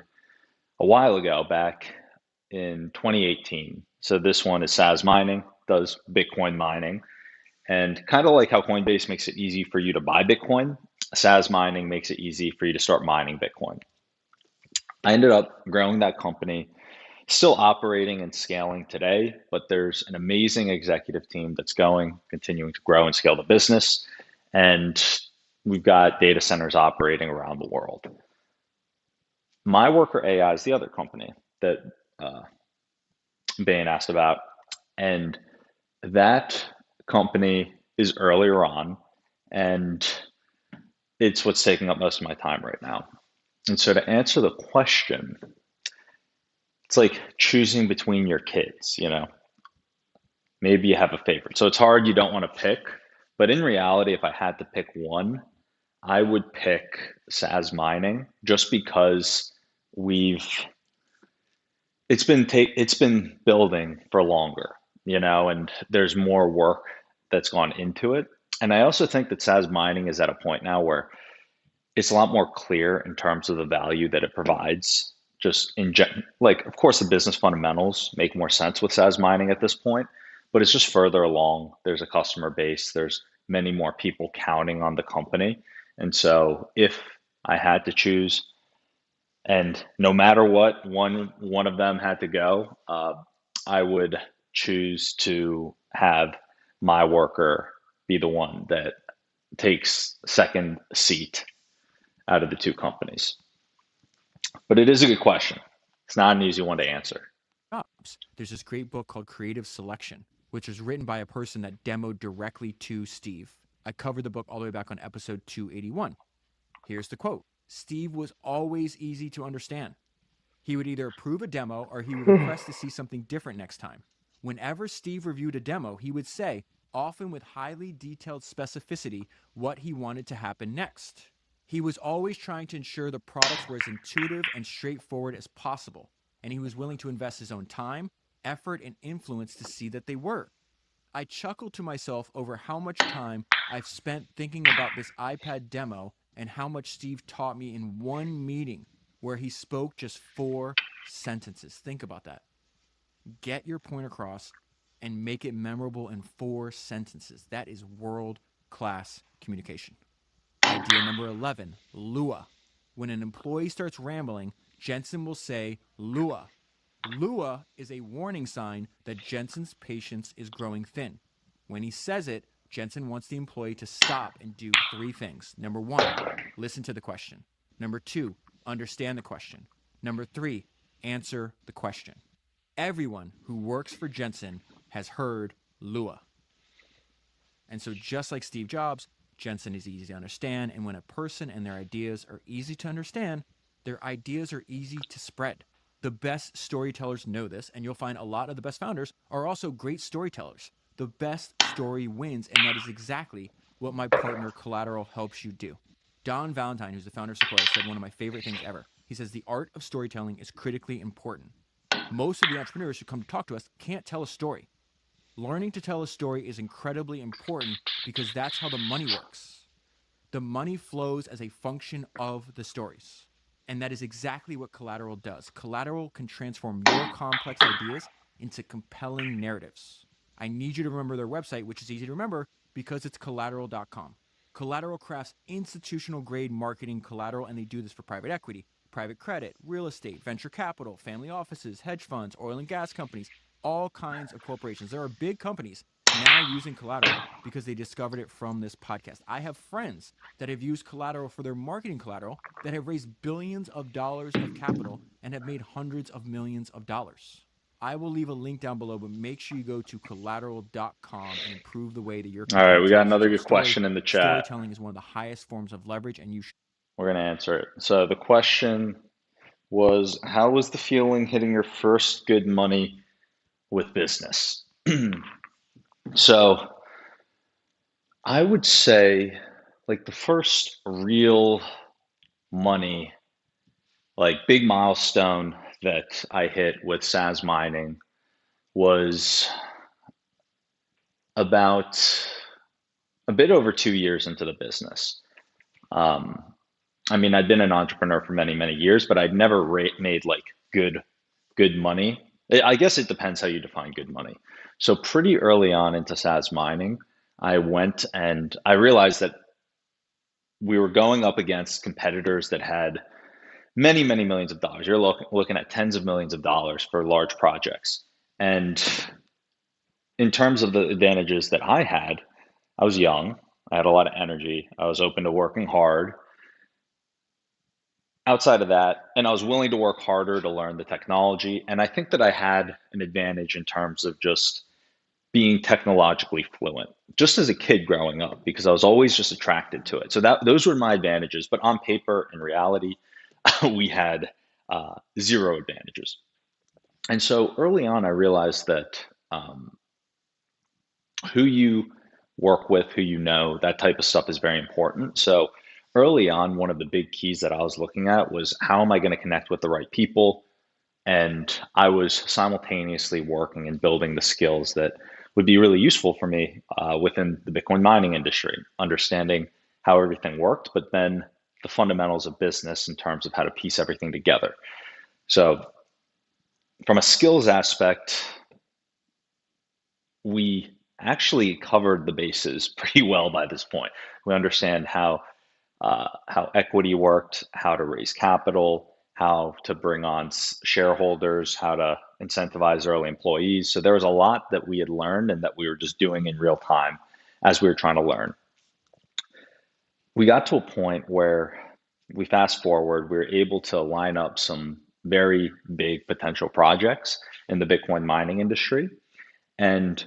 a while ago, back in 2018. So this one is SaaS mining, does Bitcoin mining. And kind of like how Coinbase makes it easy for you to buy Bitcoin, SaaS mining makes it easy for you to start mining Bitcoin. I ended up growing that company, still operating and scaling today, but there's an amazing executive team that's continuing to grow and scale the business. And we've got data centers operating around the world. My Worker AI is the other company that Bain asked about. And that company is earlier on, and it's what's taking up most of my time right now. And so to answer the question, it's like choosing between your kids, Maybe you have a favorite. So it's hard, you don't want to pick. But in reality, if I had to pick one, I would pick SaaS mining just because it's been building for longer, and there's more work that's gone into it. And I also think that SaaS mining is at a point now where it's a lot more clear in terms of the value that it provides. Of course, the business fundamentals make more sense with SaaS mining at this point, but it's just further along. There's a customer base. There's many more people counting on the company. And so if I had to choose, and no matter what, one of them had to go, I would choose to have my worker be the one that takes second seat out of the 2 companies. But it is a good question. It's not an easy one to answer. There's this great book called Creative Selection, which was written by a person that demoed directly to Steve. I covered the book all the way back on episode 281. Here's the quote. Steve was always easy to understand. He would either approve a demo or he would request to see something different next time. Whenever Steve reviewed a demo, he would say, often with highly detailed specificity, what he wanted to happen next. He was always trying to ensure the products were as intuitive and straightforward as possible, and he was willing to invest his own time, effort, and influence to see that they were. I chuckled to myself over how much time I've spent thinking about this iPad demo and how much Steve taught me in one meeting where he spoke just 4 sentences. Think about that. Get your point across and make it memorable in 4 sentences. That is world-class communication. Idea number 11, Lua. When an employee starts rambling, Jensen will say, Lua. Lua is a warning sign that Jensen's patience is growing thin. When he says it, Jensen wants the employee to stop and do 3 things. Number 1, listen to the question. Number 2, understand the question. Number 3, answer the question. Everyone who works for Jensen has heard Lua. And so just like Steve Jobs, Jensen is easy to understand. And when a person and their ideas are easy to understand, their ideas are easy to spread. The best storytellers know this, and you'll find a lot of the best founders are also great storytellers. The best story wins, and that is exactly what my partner Collateral helps you do. Don Valentine, who's the founder of Sequoia, said one of my favorite things ever. He says the art of storytelling is critically important. Most of the entrepreneurs who come to talk to us can't tell a story. Learning to tell a story is incredibly important because that's how the money works. The money flows as a function of the stories. And that is exactly what Collateral does. Collateral can transform your complex ideas into compelling narratives. I need you to remember their website, which is easy to remember because it's collateral.com. Collateral crafts institutional grade marketing collateral, and they do this for private equity, private credit, real estate, venture capital, family offices, hedge funds, oil and gas companies, all kinds of corporations. There are big companies now using Collateral because they discovered it from this podcast. I have friends that have used Collateral for their marketing collateral that have raised billions of dollars of capital and have made hundreds of millions of dollars. I will leave a link down below, but make sure you go to collateral.com and improve the way that your All right, company we got tells another its good story. question in the chat. Storytelling is one of the highest forms of leverage, and We're going to answer it. So the question was, how was the feeling hitting your first good money with business? So I would say like the first real money, like big milestone that I hit with SAS mining was about a bit over 2 years into the business. Um, I mean, I'd been an entrepreneur for many, many years, but I'd never made like good money. I guess it depends how you define good money. So pretty early on into SAS mining, I went and I realized that we were going up against competitors that had many, many millions of dollars. You're looking at tens of millions of dollars for large projects. And in terms of the advantages that I had, I was young, I had a lot of energy, I was open to working hard. Outside of that, and I was willing to work harder to learn the technology. And I think that I had an advantage in terms of just being technologically fluent, just as a kid growing up, because I was always just attracted to it. So those were my advantages. But on paper, in reality, we had 0 advantages. And so early on, I realized that who you work with, who you know, that type of stuff is very important. So early on, one of the big keys that I was looking at was how am I going to connect with the right people? And I was simultaneously working and building the skills that would be really useful for me within the Bitcoin mining industry, understanding how everything worked, but then the fundamentals of business in terms of how to piece everything together. So from a skills aspect, we actually covered the bases pretty well by this point. We understand how equity worked, how to raise capital, how to bring on shareholders, how to incentivize early employees. So there was a lot that we had learned and that we were just doing in real time as we were trying to learn. We got to a point where we fast forward, we were able to line up some very big potential projects in the Bitcoin mining industry. And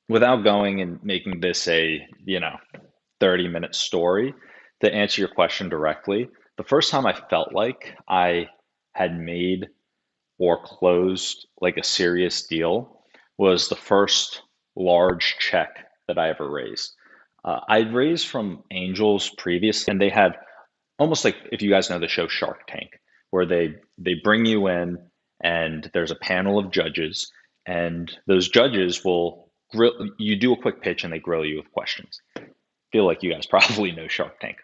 without going and making this a 30-minute story, to answer your question directly, the first time I felt like I had made or closed like a serious deal was the first large check that I ever raised. I'd raised from angels previously, and they had almost like, if you guys know the show Shark Tank, where they bring you in and there's a panel of judges, and those judges will grill you, do a quick pitch, and they grill you with questions. I feel like you guys probably know Shark Tank.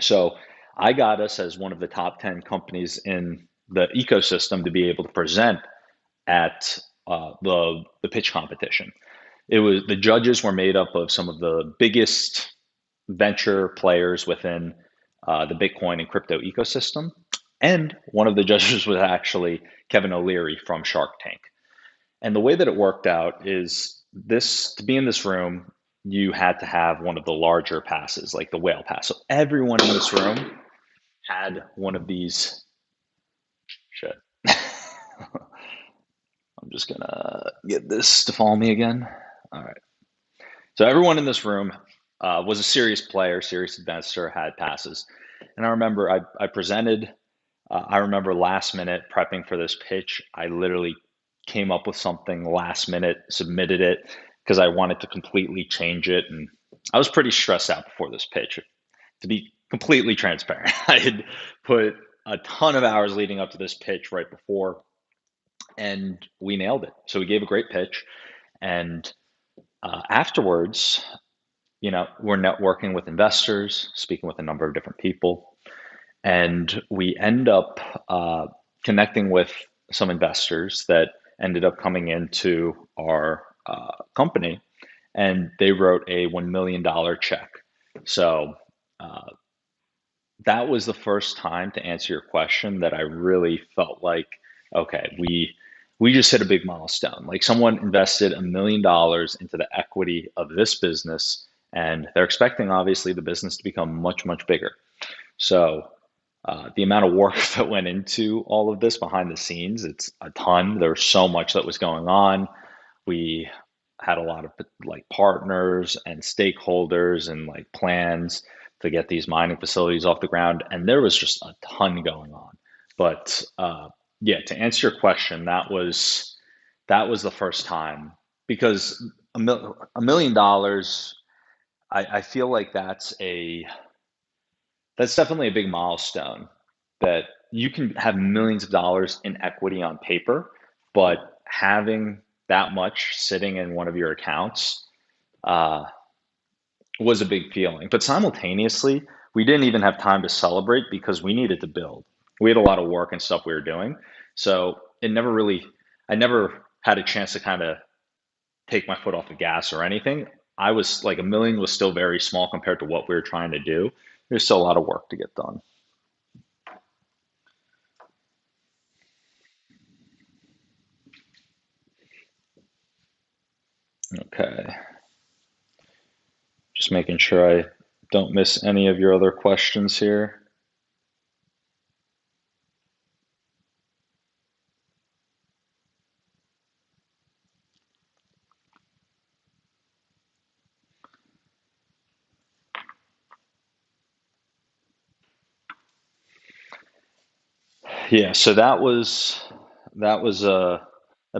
So I got us as one of the top 10 companies in the ecosystem to be able to present at the pitch competition. It was, the judges were made up of some of the biggest venture players within the Bitcoin and crypto ecosystem. And one of the judges was actually Kevin O'Leary from Shark Tank. And the way that it worked out is this, to be in this room, you had to have one of the larger passes, like the whale pass. So everyone in this room had one of these. Shit. I'm just gonna get this to follow me again. All right. So everyone in this room was a serious player, serious investor, had passes. And I remember I presented, I remember last minute prepping for this pitch, I literally came up with something last minute, submitted it because I wanted to completely change it. And I was pretty stressed out before this pitch, to be completely transparent. I had put a ton of hours leading up to this pitch right before, and we nailed it. So we gave a great pitch. And afterwards, we're networking with investors, speaking with a number of different people, and we end up connecting with some investors that ended up coming into our company, and they wrote a $1 million check. So that was the first time, to answer your question, that I really felt like, okay, we just hit a big milestone. Like, someone invested $1 million into the equity of this business, and they're expecting obviously the business to become much, much bigger. So the amount of work that went into all of this behind the scenes, it's a ton. There was so much that was going on. We had a lot of like partners and stakeholders and like plans to get these mining facilities off the ground, and there was just a ton going on. But yeah, to answer your question, that was the first time, because $1 million, I feel like that's definitely a big milestone, that you can have millions of dollars in equity on paper, but having that much sitting in one of your accounts uh, was a big feeling. But simultaneously, we didn't even have time to celebrate because we needed to build. We had a lot of work and stuff we were doing. So I never had a chance to kind of take my foot off the gas or anything. I was like, $1 million was still very small compared to what we were trying to do. There's still a lot of work to get done. Okay. Just making sure I don't miss any of your other questions here. Yeah, so that was a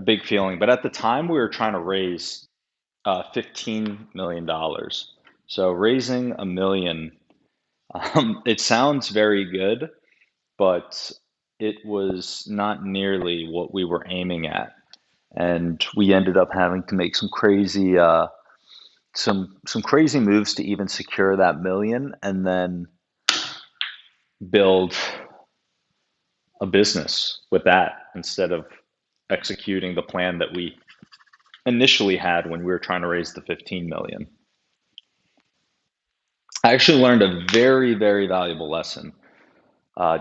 big feeling. But at the time, we were trying to raise $15 million. So raising a million, it sounds very good, but it was not nearly what we were aiming at. And we ended up having to make some crazy moves to even secure that million, and then build a business with that instead of executing the plan that we initially had when we were trying to raise the 15 million. I actually learned a very, very valuable lesson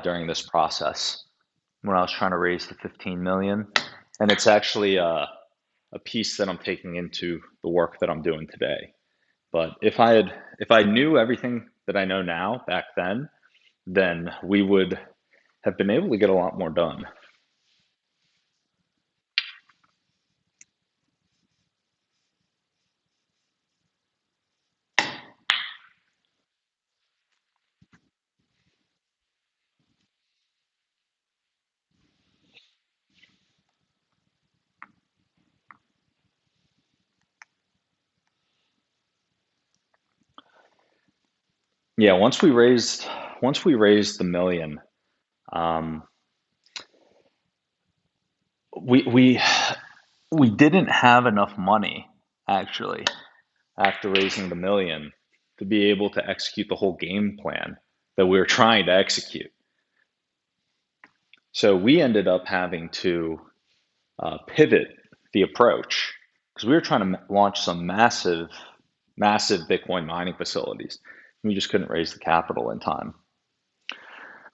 during this process when I was trying to raise the 15 million. And it's actually a piece that I'm taking into the work that I'm doing today. But if I knew everything that I know now back then we would have been able to get a lot more done. Yeah, once we raised the million, um, we we didn't have enough money actually after raising the million to be able to execute the whole game plan that we were trying to execute. So we ended up having to pivot the approach because we were trying to launch some massive Bitcoin mining facilities. We just couldn't raise the capital in time.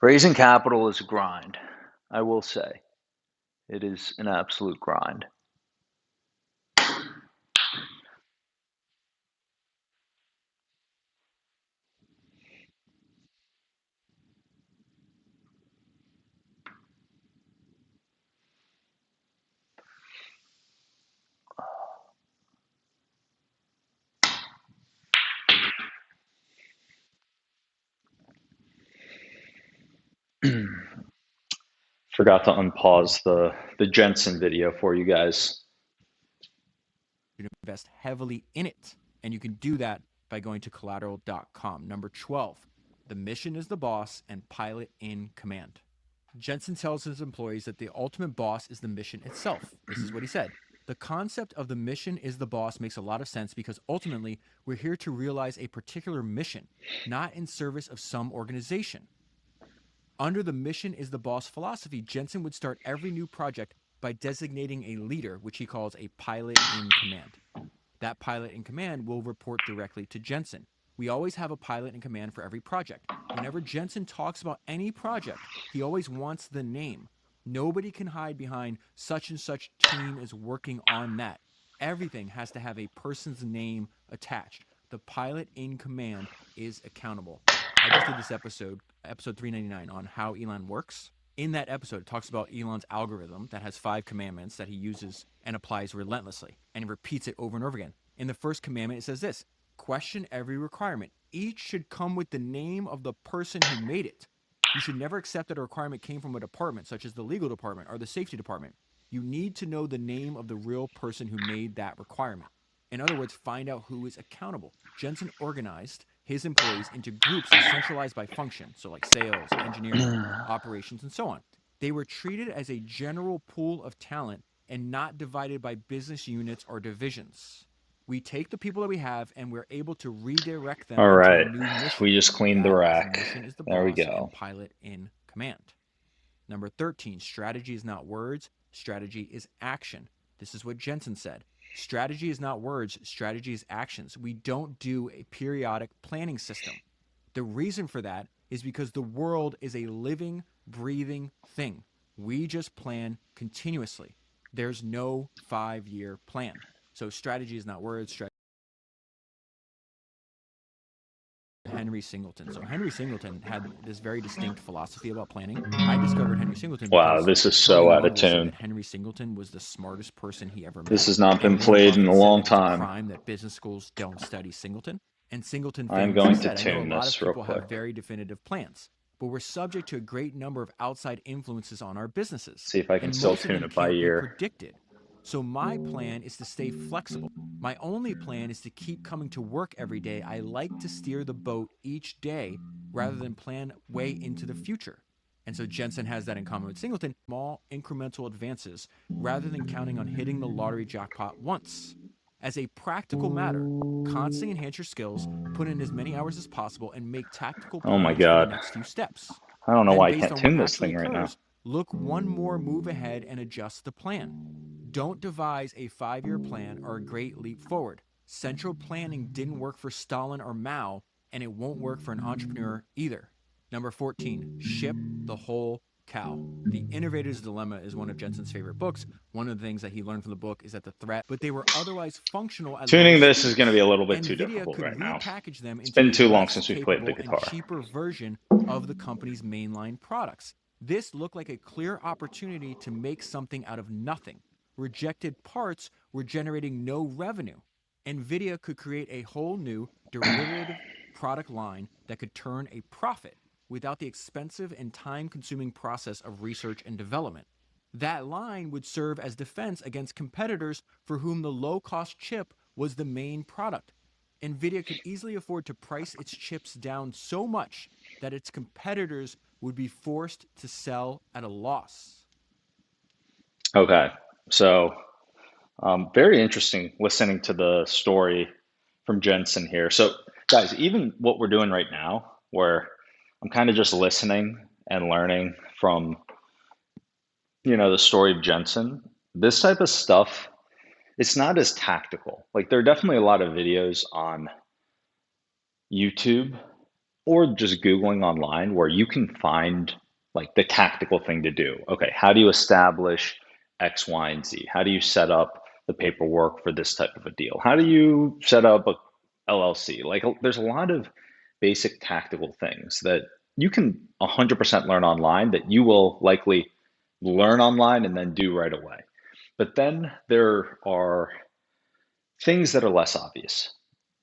Raising capital is a grind, I will say. It is an absolute grind. Forgot to unpause the Jensen video for you guys. To invest heavily in it. And you can do that by going to collateral.com. Number 12, the mission is the boss and pilot in command. Jensen tells his employees that the ultimate boss is the mission itself. This is what he said. The concept of the mission is the boss makes a lot of sense because ultimately we're here to realize a particular mission, not in service of some organization. Under the mission is the boss philosophy, Jensen would start every new project by designating a leader, which he calls a pilot in command. That pilot in command will report directly to Jensen. We always have a pilot in command for every project. Whenever Jensen talks about any project, he always wants the name. Nobody can hide behind such and such team is working on that. Everything has to have a person's name attached. The pilot in command is accountable. I just did this episode 399, on how Elon works. In that episode, it talks about Elon's algorithm that has 5 commandments that he uses and applies relentlessly, and he repeats it over and over again. In the first commandment, it says this: question every requirement. Each should come with the name of the person who made it. You should never accept that a requirement came from a department, such as the legal department or the safety department. You need to know the name of the real person who made that requirement. In other words, find out who is accountable. Jensen organized his employees into groups centralized by function, so like sales, engineering, operations, and so on. They were treated as a general pool of talent and not divided by business units or divisions. We take the people that we have and we're able to redirect them All into right, a new mission. we just cleaned the That is rack. mission is the There we boss go. and pilot in command. Number 13, strategy is not words, strategy is action. This is what Jensen said. Strategy is not words, strategy is actions. We don't do a periodic planning system. The reason for that is because the world is a living, breathing thing. We just plan continuously. There's no 5-year plan. So strategy is not words, strategy. Henry Singleton. So Henry Singleton had this very distinct philosophy about planning. I discovered Henry Singleton Wow, because this is Tony so out of Romo said tune. that Henry Singleton was the smartest person he ever met. This has not been And Warren played in a Buffett said long that it's a time. crime that business schools don't study Singleton. And Singleton I'm famously going to said, I know a tune lot of this real people quick. have very definitive plans, but we're subject to a great number of outside influences on our businesses. See if I can And still most of tune them it by can't be year. predicted. So my plan is to stay flexible. My only plan is to keep coming to work every day. I like to steer the boat each day rather than plan way into the future. And so Jensen has that in common with Singleton, small incremental advances rather than counting on hitting the lottery jackpot once. As a practical matter, constantly enhance your skills, put in as many hours as possible, and make tactical Oh my plans for the god. next few steps. I don't know Then, why I based can't on what tune this actually thing right now. occurs, look one more move ahead and adjust the plan. Don't devise a 5-year plan or a great leap forward. Central planning didn't work for Stalin or Mao, and it won't work for an entrepreneur either. Number 14, ship the whole cow. The Innovator's Dilemma is one of Jensen's favorite books. One of the things that he learned from the book is that the threat, but they were otherwise functional at Tuning lower this is speeds. going to be a little bit too nvidia difficult could right now. repackage them It's into been a too long less since we played the capable and guitar. cheaper version of the company's mainline products. This looked like a clear opportunity to make something out of nothing. Rejected parts were generating no revenue. NVIDIA could create a whole new derivative product line that could turn a profit without the expensive and time-consuming process of research and development. That line would serve as defense against competitors for whom the low-cost chip was the main product. nvidia could easily afford to price its chips down so much that its competitors would be forced to sell at a loss. Okay. So, very interesting listening to the story from Jensen here. So, guys, even what we're doing right now, where I'm kind of just listening and learning from, the story of Jensen, this type of stuff, it's not as tactical. Like, there are definitely a lot of videos on YouTube or just Googling online where you can find like the tactical thing to do. Okay, how do you establish X, Y, and Z? How do you set up the paperwork for this type of a deal? How do you set up a LLC? Like, there's a lot of basic tactical things that you can 100% learn online that you will likely learn online and then do right away. But then there are things that are less obvious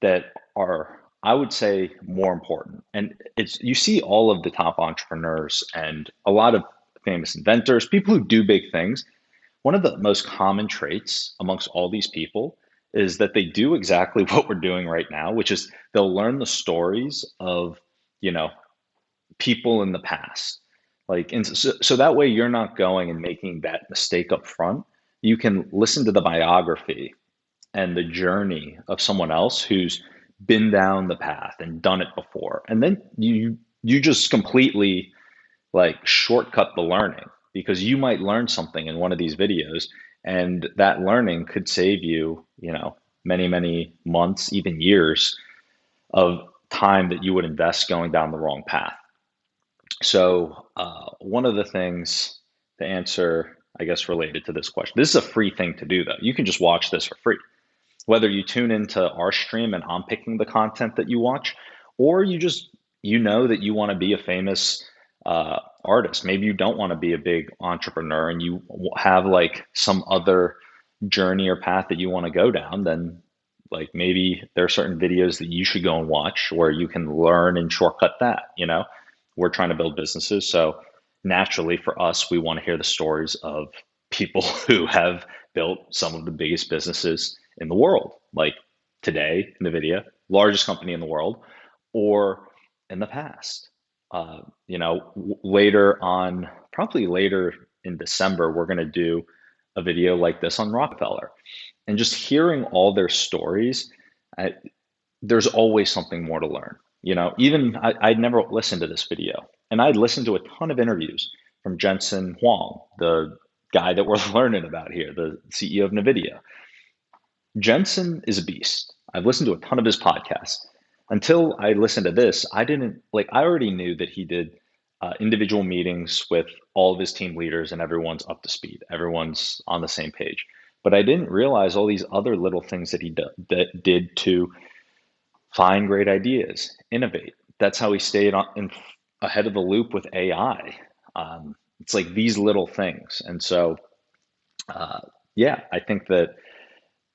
that are, I would say, more important. And it's, you see all of the top entrepreneurs and a lot of famous inventors, people who do big things. One of the most common traits amongst all these people is that they do exactly what we're doing right now, which is they'll learn the stories of, you know, people in the past. Like, and so that way you're not going and making that mistake up front. You can listen to the biography and the journey of someone else who's been down the path and done it before, and then you just completely like shortcut the learning, because you might learn something in one of these videos and that learning could save you, many months, even years of time that you would invest going down the wrong path. So one of the things to answer, I guess, related to this question, this is a free thing to do though. You can just watch this for free, whether you tune into our stream and I'm picking the content that you watch, or you just, that you want to be a famous artist. Maybe you don't want to be a big entrepreneur and you have like some other journey or path that you want to go down, then like maybe there are certain videos that you should go and watch where you can learn and shortcut that. We're trying to build businesses, so naturally for us, we want to hear the stories of people who have built some of the biggest businesses in the world, like today, NVIDIA, largest company in the world, or in the past. Later on, probably later in December, we're going to do a video like this on Rockefeller. And just hearing all their stories, there's always something more to learn. Even I'd never listened to this video, and I'd listened to a ton of interviews from Jensen Huang, the guy that we're learning about here, the CEO of NVIDIA. Jensen is a beast. I've listened to a ton of his podcasts. Until I listened to this, I didn't like, I already knew that he did individual meetings with all of his team leaders and everyone's up to speed. Everyone's on the same page. But I didn't realize all these other little things that that did to find great ideas, innovate. That's how he stayed ahead of the loop with AI. It's like these little things. And so, yeah, I think that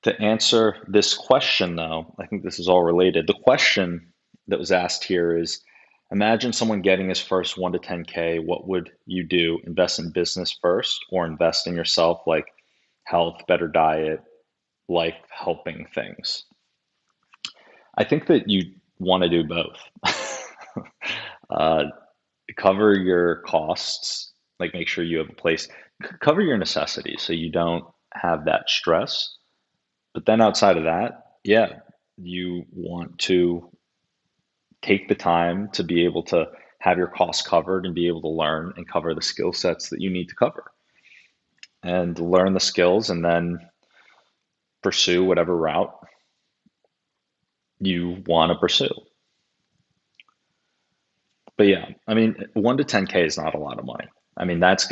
to answer this question, though, I think this is all related. The question that was asked here is, imagine someone getting his first 1 to 10K. What would you do? Invest in business first or invest in yourself, like health, better diet, life helping things? I think that you want to do both. uh, Cover your costs, like make sure you have a place, cover your necessities so you don't have that stress. But then outside of that, yeah, you want to take the time to be able to have your costs covered and be able to learn and cover the skill sets that you need to cover and learn the skills and then pursue whatever route you want to pursue. But yeah, I mean, 1 to 10K is not a lot of money. I mean, that's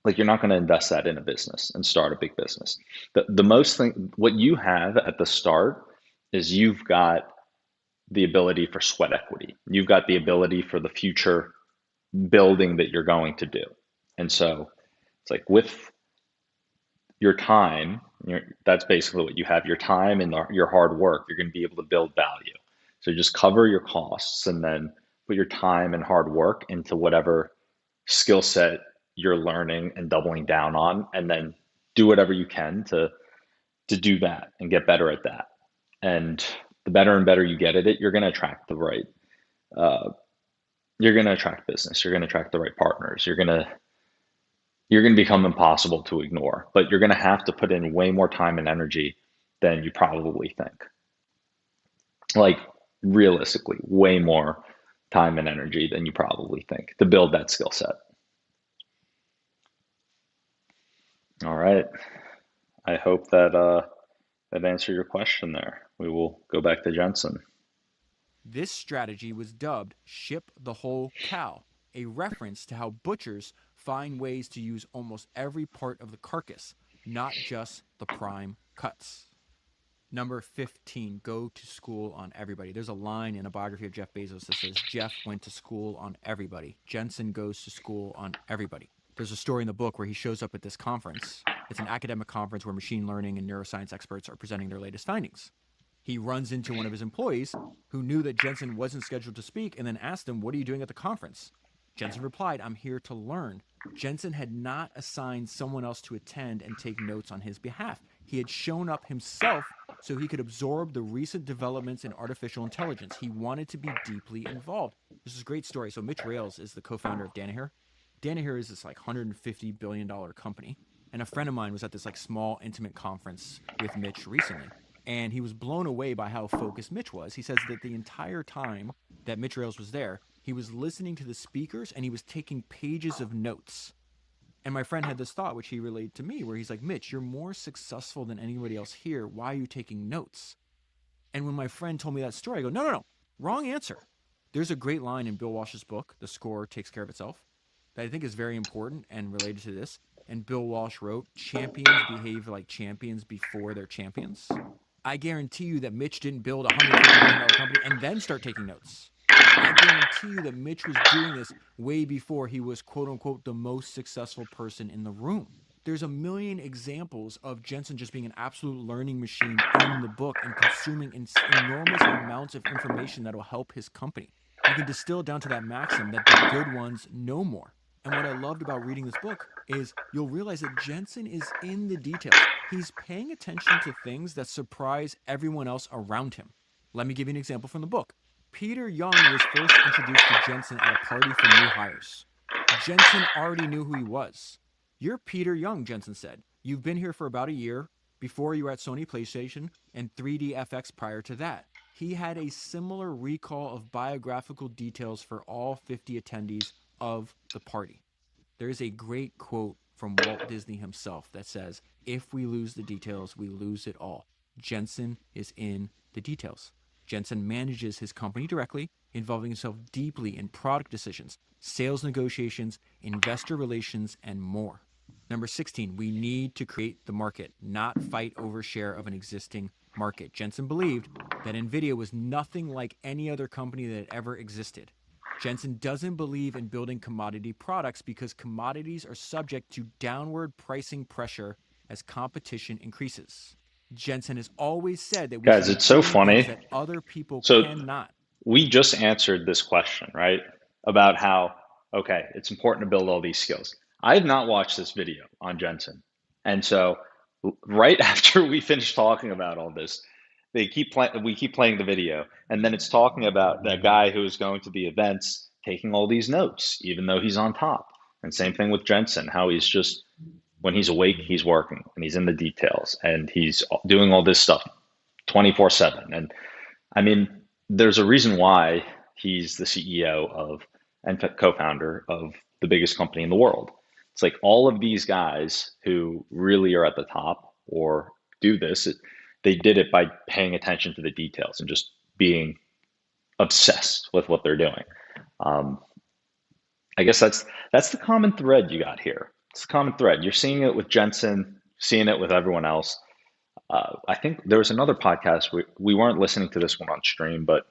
like, you're not going to invest that in a business and start a big business. The most thing, what you have at the start is you've got the ability for sweat equity. You've got the ability for the future building that you're going to do. And so it's like with your time, that's basically what you have, your time and your hard work, you're going to be able to build value. So just cover your costs and then put your time and hard work into whatever skill set you're learning and doubling down on, and then do whatever you can to to do that and get better at that. And the better and better you get at it, you're going to attract the right, uh, you're going to attract business. You're going to attract the right partners. You're going to become impossible to ignore, but you're going to have to put in way more time and energy than you probably think. Like realistically, way more time and energy than you probably think to build that skill set. All right. I hope that that answered your question there. We will go back to Jensen. This strategy was dubbed ship the whole cow, a reference to how butchers find ways to use almost every part of the carcass, not just the prime cuts. Number 15, go to school on everybody. There's a line in a biography of Jeff Bezos that says, Jeff went to school on everybody. Jensen goes to school on everybody. There's a story in the book where he shows up at this conference. It's an academic conference where machine learning and neuroscience experts are presenting their latest findings. He runs into one of his employees who knew that Jensen wasn't scheduled to speak and then asked him, what are you doing at the conference? Jensen replied, I'm here to learn. Jensen had not assigned someone else to attend and take notes on his behalf. He had shown up himself so he could absorb the recent developments in artificial intelligence. He wanted to be deeply involved. This is a great story. So Mitch Rales is the co-founder of Danaher. Danaher is this like $150 billion company. And a friend of mine was at this like small, intimate conference with Mitch recently. And he was blown away by how focused Mitch was. He says that the entire time that Mitch Rales was there, he was listening to the speakers and he was taking pages of notes. And my friend had this thought, which he relayed to me, where he's like, Mitch, you're more successful than anybody else here. Why are you taking notes? And when my friend told me that story, I go, no, wrong answer. There's a great line in Bill Walsh's book, The Score Takes Care of Itself, that I think is very important and related to this. And Bill Walsh wrote, champions behave like champions before they're champions. I guarantee you that Mitch didn't build a $150 million company and then start taking notes. I guarantee you that Mitch was doing this way before he was, quote unquote, the most successful person in the room. There's a million examples of Jensen just being an absolute learning machine in the book and consuming enormous amounts of information that will help his company. You can distill it down to that maxim that the good ones know more. And what I loved about reading this book is you'll realize that Jensen is in the details. He's paying attention to things that surprise everyone else around him. Let me give you an example from the book. Peter Young was first introduced to Jensen at a party for new hires. Jensen already knew who he was. You're Peter Young, Jensen said. You've been here for about a year. Before you were at Sony PlayStation and 3D FX prior to that. He had a similar recall of biographical details for all 50 attendees of the party. There is a great quote from Walt Disney himself that says, if we lose the details, we lose it all. Jensen is in the details. Jensen manages his company directly, involving himself deeply in product decisions, sales negotiations, investor relations, and more. Number 16, we need to create the market, not fight over share of an existing market. Jensen believed that nvidia was nothing like any other company that had ever existed. Jensen doesn't believe in building commodity products because commodities are subject to downward pricing pressure as competition increases. Jensen has always said that we Guys, should it's so do funny. things that other people So cannot. we just answered this question, right? About how, okay, it's important to build all these skills. I have not watched this video on Jensen. And so right after we finish talking about all this, we keep playing the video, and then it's talking about that guy who is going to the events taking all these notes, even though he's on top. And same thing with Jensen, how he's just, when he's awake, he's working and he's in the details and he's doing all this stuff 24/7. And I mean, there's a reason why he's the CEO of and co-founder of the biggest company in the world. It's like all of these guys who really are at the top or do this, they did it by paying attention to the details and just being obsessed with what they're doing. Um, I guess that's the common thread you got here. It's the common thread. You're seeing it with Jensen, seeing it with everyone else. I think there was another podcast. We weren't listening to this one on stream, but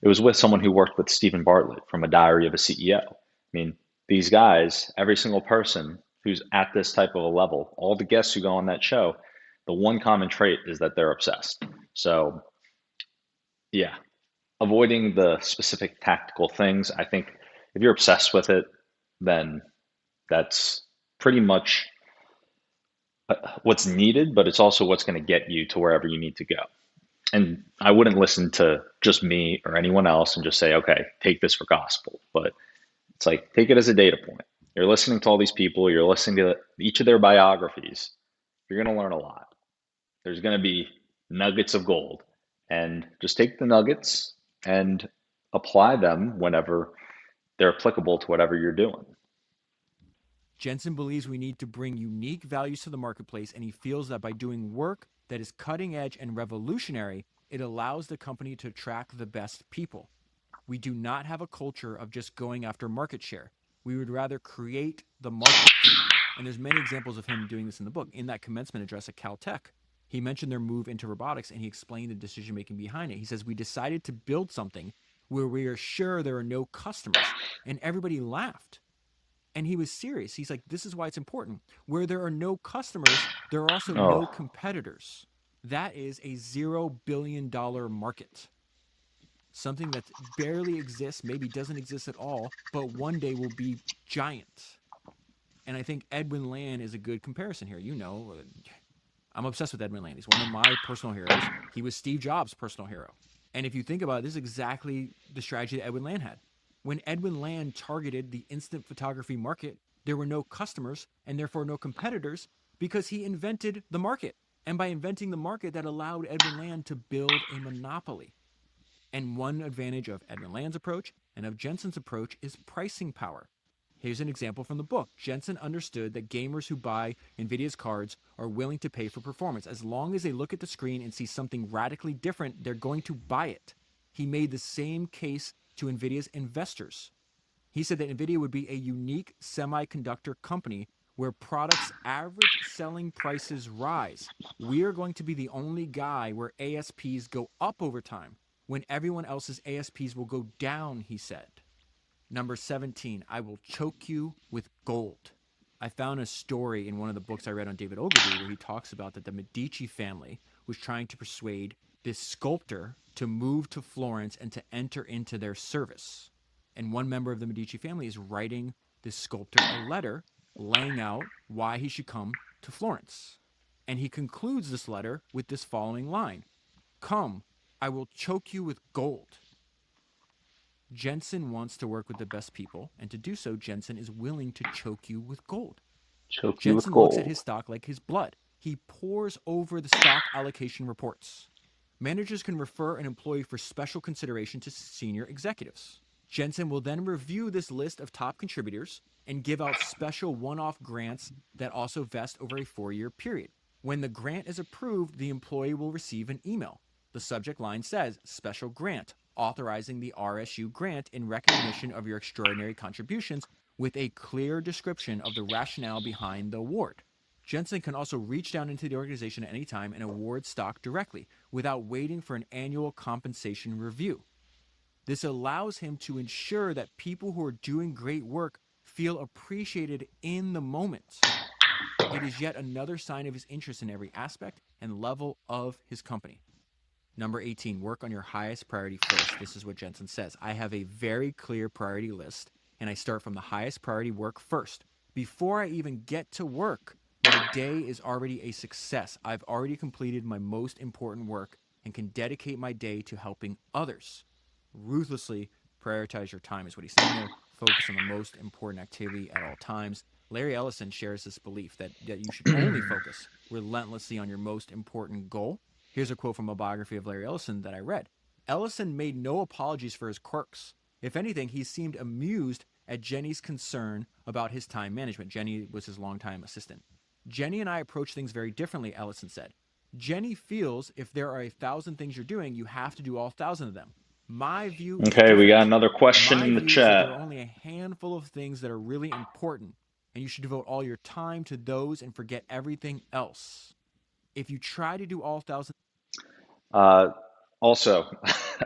it was with someone who worked with Stephen Bartlett from A Diary of a CEO. I mean, these guys, every single person who's at this type of a level, all the guests who go on that show, the one common trait is that they're obsessed. So, yeah, avoiding the specific tactical things. I think if you're obsessed with it, then that's pretty much what's needed, but it's also what's going to get you to wherever you need to go. And I wouldn't listen to just me or anyone else and just say, okay, take this for gospel. But it's like, take it as a data point. You're listening to all these people, you're listening to each of their biographies. You're going to learn a lot. There's going to be nuggets of gold. And just take the nuggets and apply them whenever they're applicable to whatever you're doing. Jensen believes we need to bring unique values to the marketplace, and he feels that by doing work that is cutting edge and revolutionary, it allows the company to attract the best people. We do not have a culture of just going after market share. We would rather create the market. And there's many examples of him doing this in the book. In that commencement address at Caltech, he mentioned their move into robotics, and he explained the decision making behind it. He says, we decided to build something where we are sure there are no customers. And everybody laughed. And he was serious. He's like, this is why it's important. Where there are no customers, there are also no competitors. That is a $0 billion market. Something that barely exists, maybe doesn't exist at all, but one day will be giant. And I think Edwin Land is a good comparison here. You know, I'm obsessed with Edwin Land. He's one of my personal heroes. He was Steve Jobs' personal hero. And if you think about it, this is exactly the strategy that Edwin Land had. When Edwin Land targeted the instant photography market, there were no customers and therefore no competitors because he invented the market. And by inventing the market, that allowed Edwin Land to build a monopoly. And one advantage of Edwin Land's approach and of Jensen's approach is pricing power. Here's an example from the book. Jensen understood that gamers who buy NVIDIA's cards are willing to pay for performance. As long as they look at the screen and see something radically different, they're going to buy it. He made the same case to NVIDIA's investors. He said that NVIDIA would be a unique semiconductor company where products' average selling prices rise. We are going to be the only guy where ASPs go up over time when everyone else's ASPs will go down, he said. Number 17, I will choke you with gold. I found a story in one of the books I read on David Ogilvy where he talks about that the Medici family was trying to persuade this sculptor to move to Florence and to enter into their service. And one member of the Medici family is writing this sculptor a letter laying out why he should come to Florence. And he concludes this letter with this following line: "Come, I will choke you with gold." Jensen wants to work with the best people, and to do so, Jensen is willing to choke you with gold. Choke you with Jensen gold. looks at his stock like his blood. He pores over the stock allocation reports. Managers can refer an employee for special consideration to senior executives. Jensen will then review this list of top contributors and give out special one-off grants that also vest over a 4-year period. When the grant is approved, the employee will receive an email. The subject line says, "Special grant, authorizing the RSU grant in recognition of your extraordinary contributions," with a clear description of the rationale behind the award. Jensen can also reach down into the organization at any time and award stock directly without waiting for an annual compensation review. This allows him to ensure that people who are doing great work feel appreciated in the moment. It is yet another sign of his interest in every aspect and level of his company. Number 18, work on your highest priority first. This is what Jensen says. I have a very clear priority list, and I start from the highest priority work first. Before I even get to work, my day is already a success. I've already completed my most important work and can dedicate my day to helping others. Ruthlessly prioritize your time is what he's saying there. Focus on the most important activity at all times. Larry Ellison shares this belief that you should only focus relentlessly on your most important goal. Here's a quote from a biography of Larry Ellison that I read. Ellison made no apologies for his quirks. If anything, he seemed amused at Jenny's concern about his time management. Jenny was his longtime assistant. Jenny and I approach things very differently, Ellison said. Jenny feels if there are 1,000 things you're doing, you have to do all 1,000 of them. My view is Okay, we got different. another question My in the view is that there are chat. only a handful of things that are really important, and you should devote all your time to those and forget everything else. If you try to do all 1,000... Also,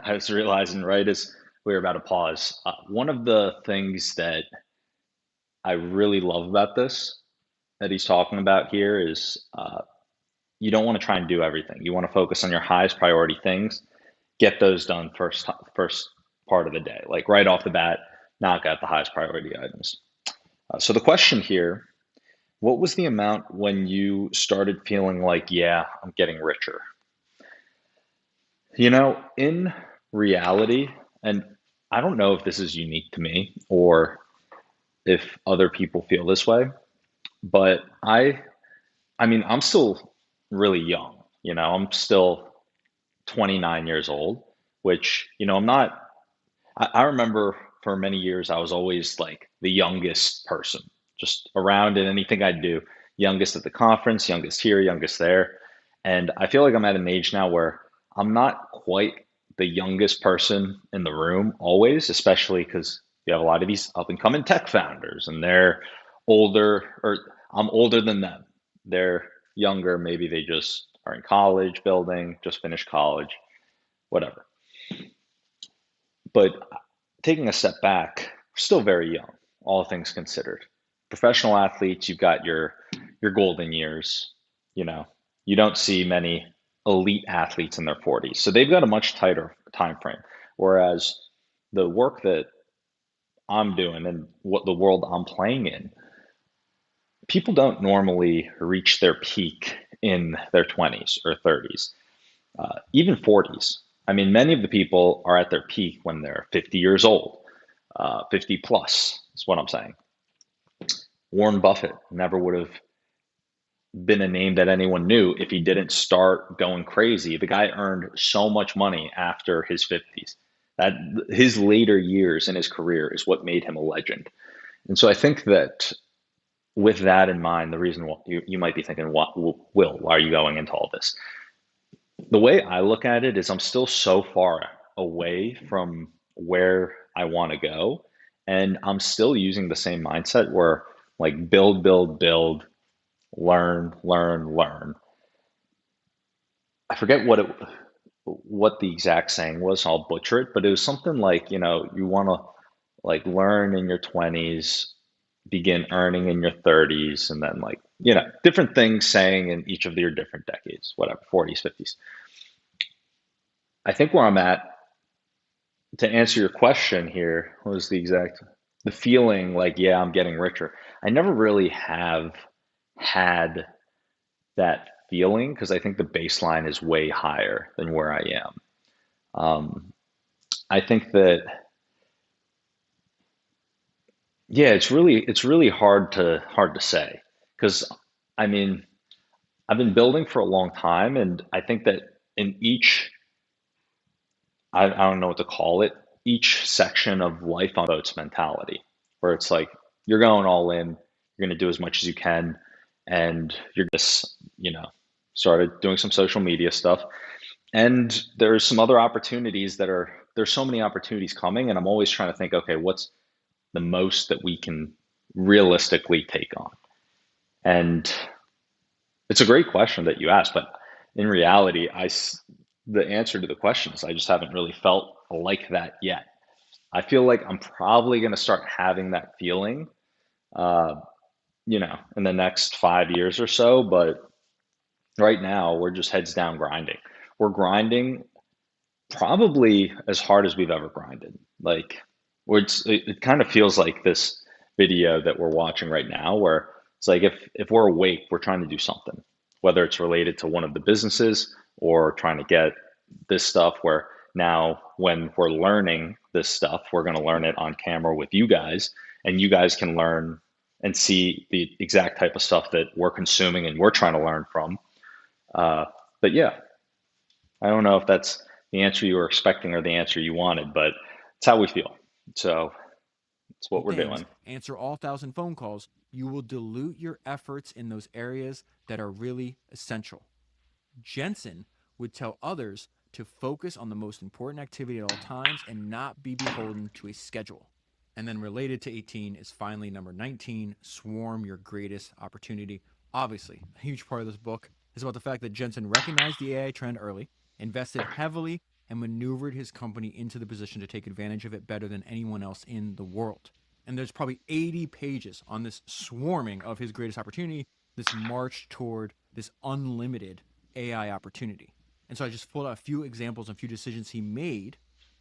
I was realizing right as we were about to pause, one of the things that I really love about this that he's talking about here is you don't want to try and do everything. You want to focus on your highest priority things, get those done first part of the day, like right off the bat, knock out the highest priority items. So the question here, what was the amount when you started feeling like, yeah, I'm getting richer? In reality, and I don't know if this is unique to me or if other people feel this way, but I mean, I'm still really young. I'm still 29 years old, which, I'm not, I remember for many years I was always like the youngest person just around in anything I do. Youngest at the conference, youngest here, youngest there. And I feel like I'm at an age now where I'm not quite the youngest person in the room always, especially because you have a lot of these up and coming tech founders and they're older, or I'm older than them. They're younger, maybe they just are in college building, just finished college, whatever. But taking a step back, we're still very young, all things considered. Professional athletes, you've got your golden years. You know, you don't see many elite athletes in their 40s, so they've got a much tighter time frame. Whereas the work that I'm doing and what the world I'm playing in, people don't normally reach their peak in their 20s or 30s, even 40s. I mean, many of the people are at their peak when they're 50 years old, 50 plus is what I'm saying. Warren Buffett never would have been a name that anyone knew if he didn't start going crazy. The guy earned so much money after his 50s that his later years in his career is what made him a legend. And so I think that with that in mind, the reason why you might be thinking, what, Will, why are you going into all this? The way I look at it is I'm still so far away from where I want to go. And I'm still using the same mindset where like build, build, build, learn, learn, learn. I forget what the exact saying was, so I'll butcher it, but it was something like, you want to like learn in your 20s, begin earning in your 30s, and then like, different things saying in each of your different decades, whatever, 40s, 50s. I think where I'm at, to answer your question here, was the feeling like, yeah, I'm getting richer. I never really have had that feeling because I think the baseline is way higher than where I am. I think that, yeah, it's really hard to say because I mean, I've been building for a long time, and I think that in each, I don't know what to call it, each section of life on boats mentality, where it's like you're going all in, you're going to do as much as you can, and you're just, started doing some social media stuff. And there's some other opportunities there's so many opportunities coming, and I'm always trying to think, okay, what's the most that we can realistically take on? And it's a great question that you asked, but in reality, the answer to the question is I just haven't really felt like that yet. I feel like I'm probably going to start having that feeling, uh, in the next 5 years or so. But right now, we're just heads down grinding. We're grinding probably as hard as we've ever grinded. Like, it kind of feels like this video that we're watching right now, where it's like if we're awake, we're trying to do something, whether it's related to one of the businesses or trying to get this stuff. Where now, when we're learning this stuff, we're going to learn it on camera with you guys, and you guys can learn and see the exact type of stuff that we're consuming and we're trying to learn from. Uh, but yeah, I don't know if that's the answer you were expecting or the answer you wanted, but it's how we feel. So it's what we're Things, doing. answer all 1,000 phone calls, you will dilute your efforts in those areas that are really essential. Jensen would tell others to focus on the most important activity at all times and not be beholden to a schedule. And then related to 18 is finally number 19, swarm your greatest opportunity. Obviously, a huge part of this book is about the fact that Jensen recognized the AI trend early, invested heavily, and maneuvered his company into the position to take advantage of it better than anyone else in the world. And there's probably 80 pages on this swarming of his greatest opportunity, this march toward this unlimited AI opportunity. And so I just pulled out a few examples and a few decisions he made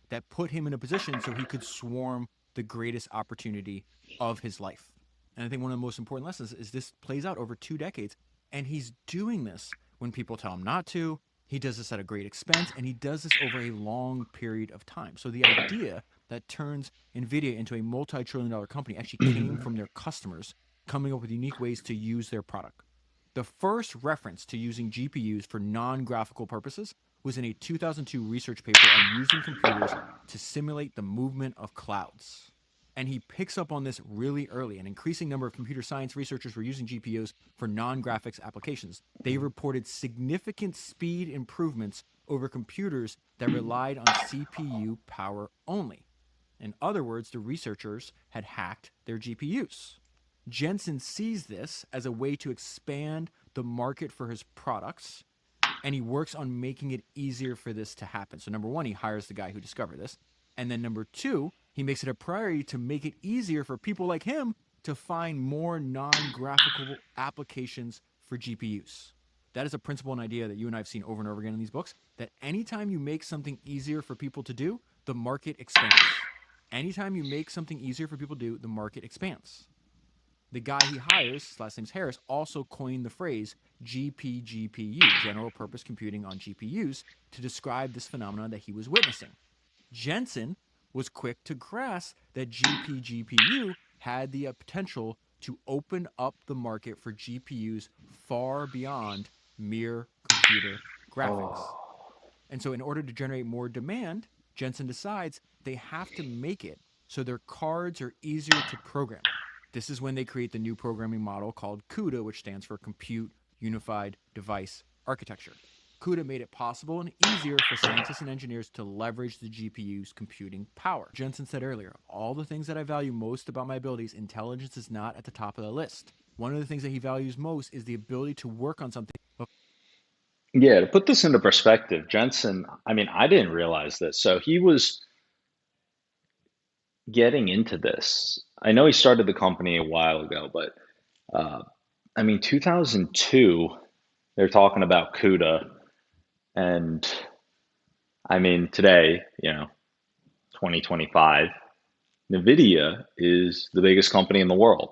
that put him in a position so he could swarm the greatest opportunity of his life. And I think one of the most important lessons is this plays out over 2 decades. And he's doing this when people tell him not to. He does this at a great expense, and he does this over a long period of time. So the idea that turns NVIDIA into a multi-trillion-dollar company actually came from their customers coming up with unique ways to use their product. The first reference to using GPUs for non-graphical purposes was in a 2002 research paper on using computers to simulate the movement of clouds. And he picks up on this really early. An increasing number of computer science researchers were using GPUs for non-graphics applications. They reported significant speed improvements over computers that relied on CPU power only. In other words, the researchers had hacked their GPUs. Jensen sees this as a way to expand the market for his products, and he works on making it easier for this to happen. So number one, he hires the guy who discovered this. And then number two, he makes it a priority to make it easier for people like him to find more non-graphical applications for GPUs. That is a principle and idea that you and I have seen over and over again in these books, that anytime you make something easier for people to do, the market expands. Anytime you make something easier for people to do, the market expands. The guy he hires, his last name's Harris, also coined the phrase GPGPU, general purpose computing on GPUs, to describe this phenomenon that he was witnessing. Jensen was quick to grasp that GPGPU had the potential to open up the market for GPUs far beyond mere computer graphics. And so in order to generate more demand, Jensen decides they have to make it so their cards are easier to program. This is when they create the new programming model called CUDA, which stands for Compute Unified Device Architecture. CUDA made it possible and easier for scientists and engineers to leverage the GPU's computing power. Jensen said earlier, all the things that I value most about my abilities, intelligence is not at the top of the list. One of the things that he values most is the ability to work on something. Yeah, to put this into perspective, Jensen, I mean, I didn't realize this. So he was getting into this. I know he started the company a while ago, but I mean, 2002, they're talking about CUDA. And I mean, today, 2025, nvidia is the biggest company in the world.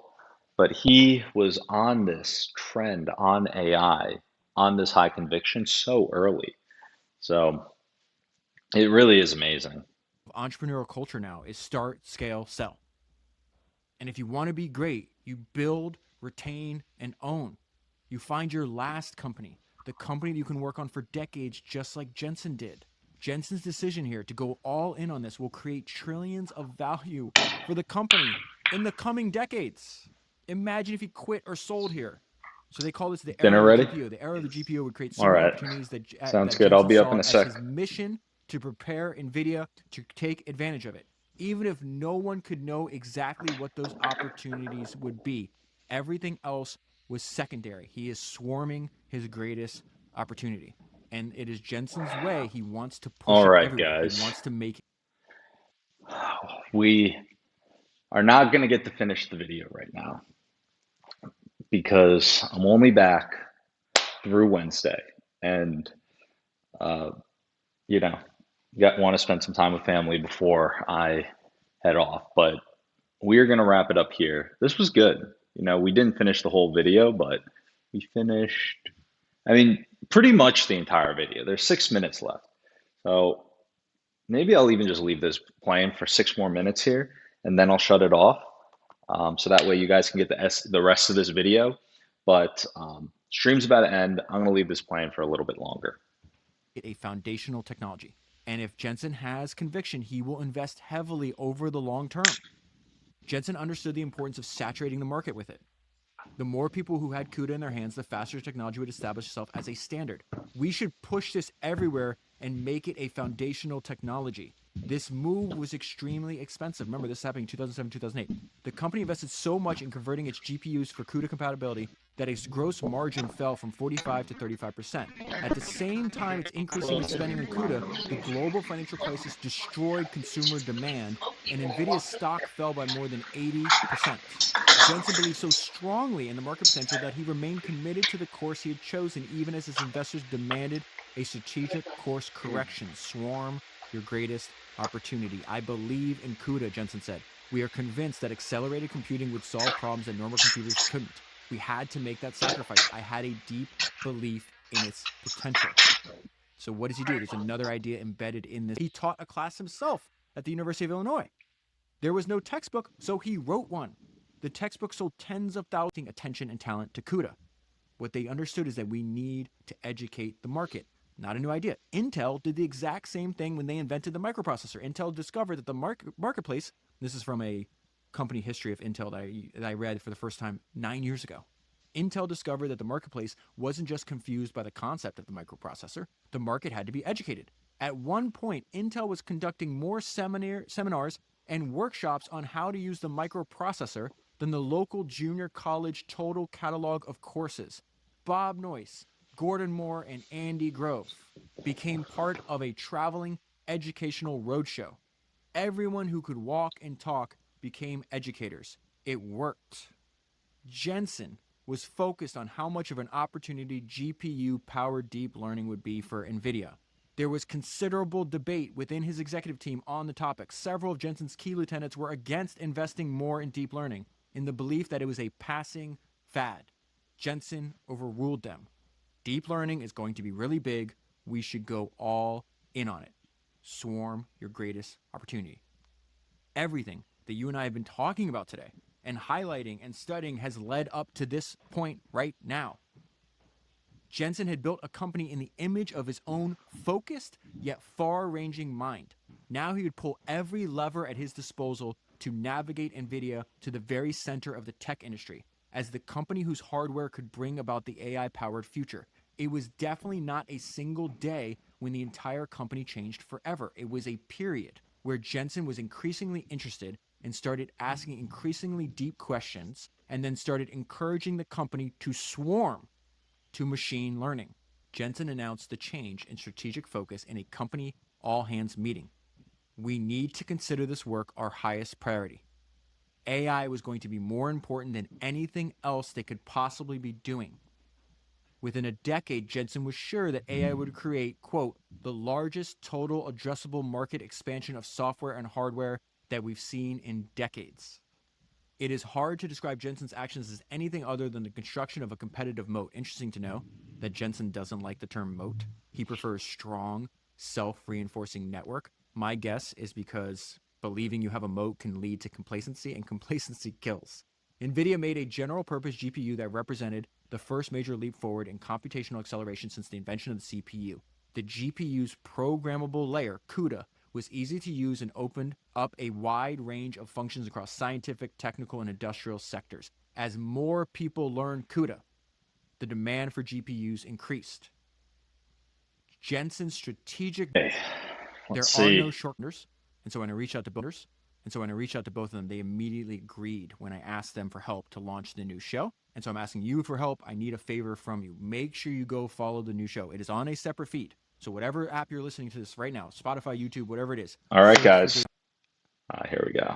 But he was on this trend on AI, on this high conviction so early. So it really is amazing. Entrepreneurial culture now is start, scale, sell. And if you want to be great, you build, retain, and own. You find your last company, the company that you can work on for decades, just like Jensen did. Jensen's decision here to go all in on this will create trillions of value for the company in the coming decades. Imagine if he quit or sold here. So they call this the era Dinner of ready? the GPU. The era of the GPU would create so All many right. opportunities that Sounds that good. I'll Jensen be up saw in a as sec. his mission to prepare NVIDIA to take advantage of it. Even if no one could know exactly what those opportunities would be, everything else was secondary. He is swarming his greatest opportunity. And it is Jensen's way. He wants to push All it right, everywhere. He guys. wants to make We are not going to get to finish the video right now because I'm only back through Wednesday. And, uh, you know, want to spend some time with family before I head off. But we're going to wrap it up here. This was good. We didn't finish the whole video, but we finished, I mean, pretty much the entire video. There's 6 minutes left. So maybe I'll even just leave this playing for 6 more minutes here, and then I'll shut it off. So that way you guys can get the rest of this video. But stream's about to end. I'm going to leave this playing for a little bit longer. a foundational technology. And if Jensen has conviction, he will invest heavily over the long term. Jensen understood the importance of saturating the market with it. The more people who had CUDA in their hands, the faster technology would establish itself as a standard. We should push this everywhere and make it a foundational technology. This move was extremely expensive. Remember, this happened in 2007, 2008. The company invested so much in converting its GPUs for CUDA compatibility that its gross margin fell from 45 to 35%. At the same time it's increasing its spending on CUDA, the global financial crisis destroyed consumer demand, and NVIDIA's stock fell by more than 80%. Jensen believed so strongly in the market potential that he remained committed to the course he had chosen, even as his investors demanded a strategic course correction. Swarm your greatest opportunity. I believe in CUDA, Jensen said. We are convinced that accelerated computing would solve problems that normal computers couldn't. We had to make that sacrifice. I had a deep belief in its potential. So what does he do? There's another idea embedded in this. He taught a class himself at the University of Illinois. There was no textbook, so he wrote one. The textbook sold tens of thousands, attention and talent to CUDA. What they understood is that we need to educate the market. Not a new idea. Intel did the exact same thing when they invented the microprocessor. Intel discovered that the marketplace, this is from a company history of Intel that I read for the first time 9 years ago. Intel discovered that the marketplace wasn't just confused by the concept of the microprocessor. The market had to be educated. At one point, Intel was conducting more seminars and workshops on how to use the microprocessor than the local junior college total catalog of courses. Bob Noyce, Gordon Moore, and Andy Grove became part of a traveling educational roadshow. Everyone who could walk and talk became educators. It worked. Jensen was focused on how much of an opportunity GPU-powered deep learning would be for NVIDIA. There was considerable debate within his executive team on the topic. Several of Jensen's key lieutenants were against investing more in deep learning in the belief that it was a passing fad. Jensen overruled them. Deep learning is going to be really big. We should go all in on it. Swarm your greatest opportunity. Everything that you and I have been talking about today and highlighting and studying has led up to this point right now. Jensen had built a company in the image of his own focused yet far-ranging mind. Now he would pull every lever at his disposal to navigate NVIDIA to the very center of the tech industry as the company whose hardware could bring about the AI-powered future. It was definitely not a single day when the entire company changed forever. It was a period where Jensen was increasingly interested and started asking increasingly deep questions and then started encouraging the company to swarm to machine learning. Jensen announced the change in strategic focus in a company all-hands meeting. We need to consider this work our highest priority. AI was going to be more important than anything else they could possibly be doing. Within a decade, Jensen was sure that AI would create, quote, the largest total addressable market expansion of software and hardware that we've seen in decades. It is hard to describe Jensen's actions as anything other than the construction of a competitive moat. Interesting to know that Jensen doesn't like the term moat. He prefers strong, self-reinforcing network. My guess is because believing you have a moat can lead to complacency, and complacency kills. NVIDIA made a general-purpose GPU that represented the first major leap forward in computational acceleration since the invention of the CPU. The GPU's programmable layer, CUDA, was easy to use and opened up a wide range of functions across scientific, technical, and industrial sectors. As more people learned CUDA, the demand for GPUs increased. Jensen's strategic... Okay. There are no shortcuts, and so when I reached out to builders, both of them, they immediately agreed when I asked them for help to launch the new show. And so I'm asking you for help. I need a favor from you. Make sure you go follow the new show. It is on a separate feed. So whatever app you're listening to this right now, Spotify, YouTube, whatever it is. All right, guys. Here we go.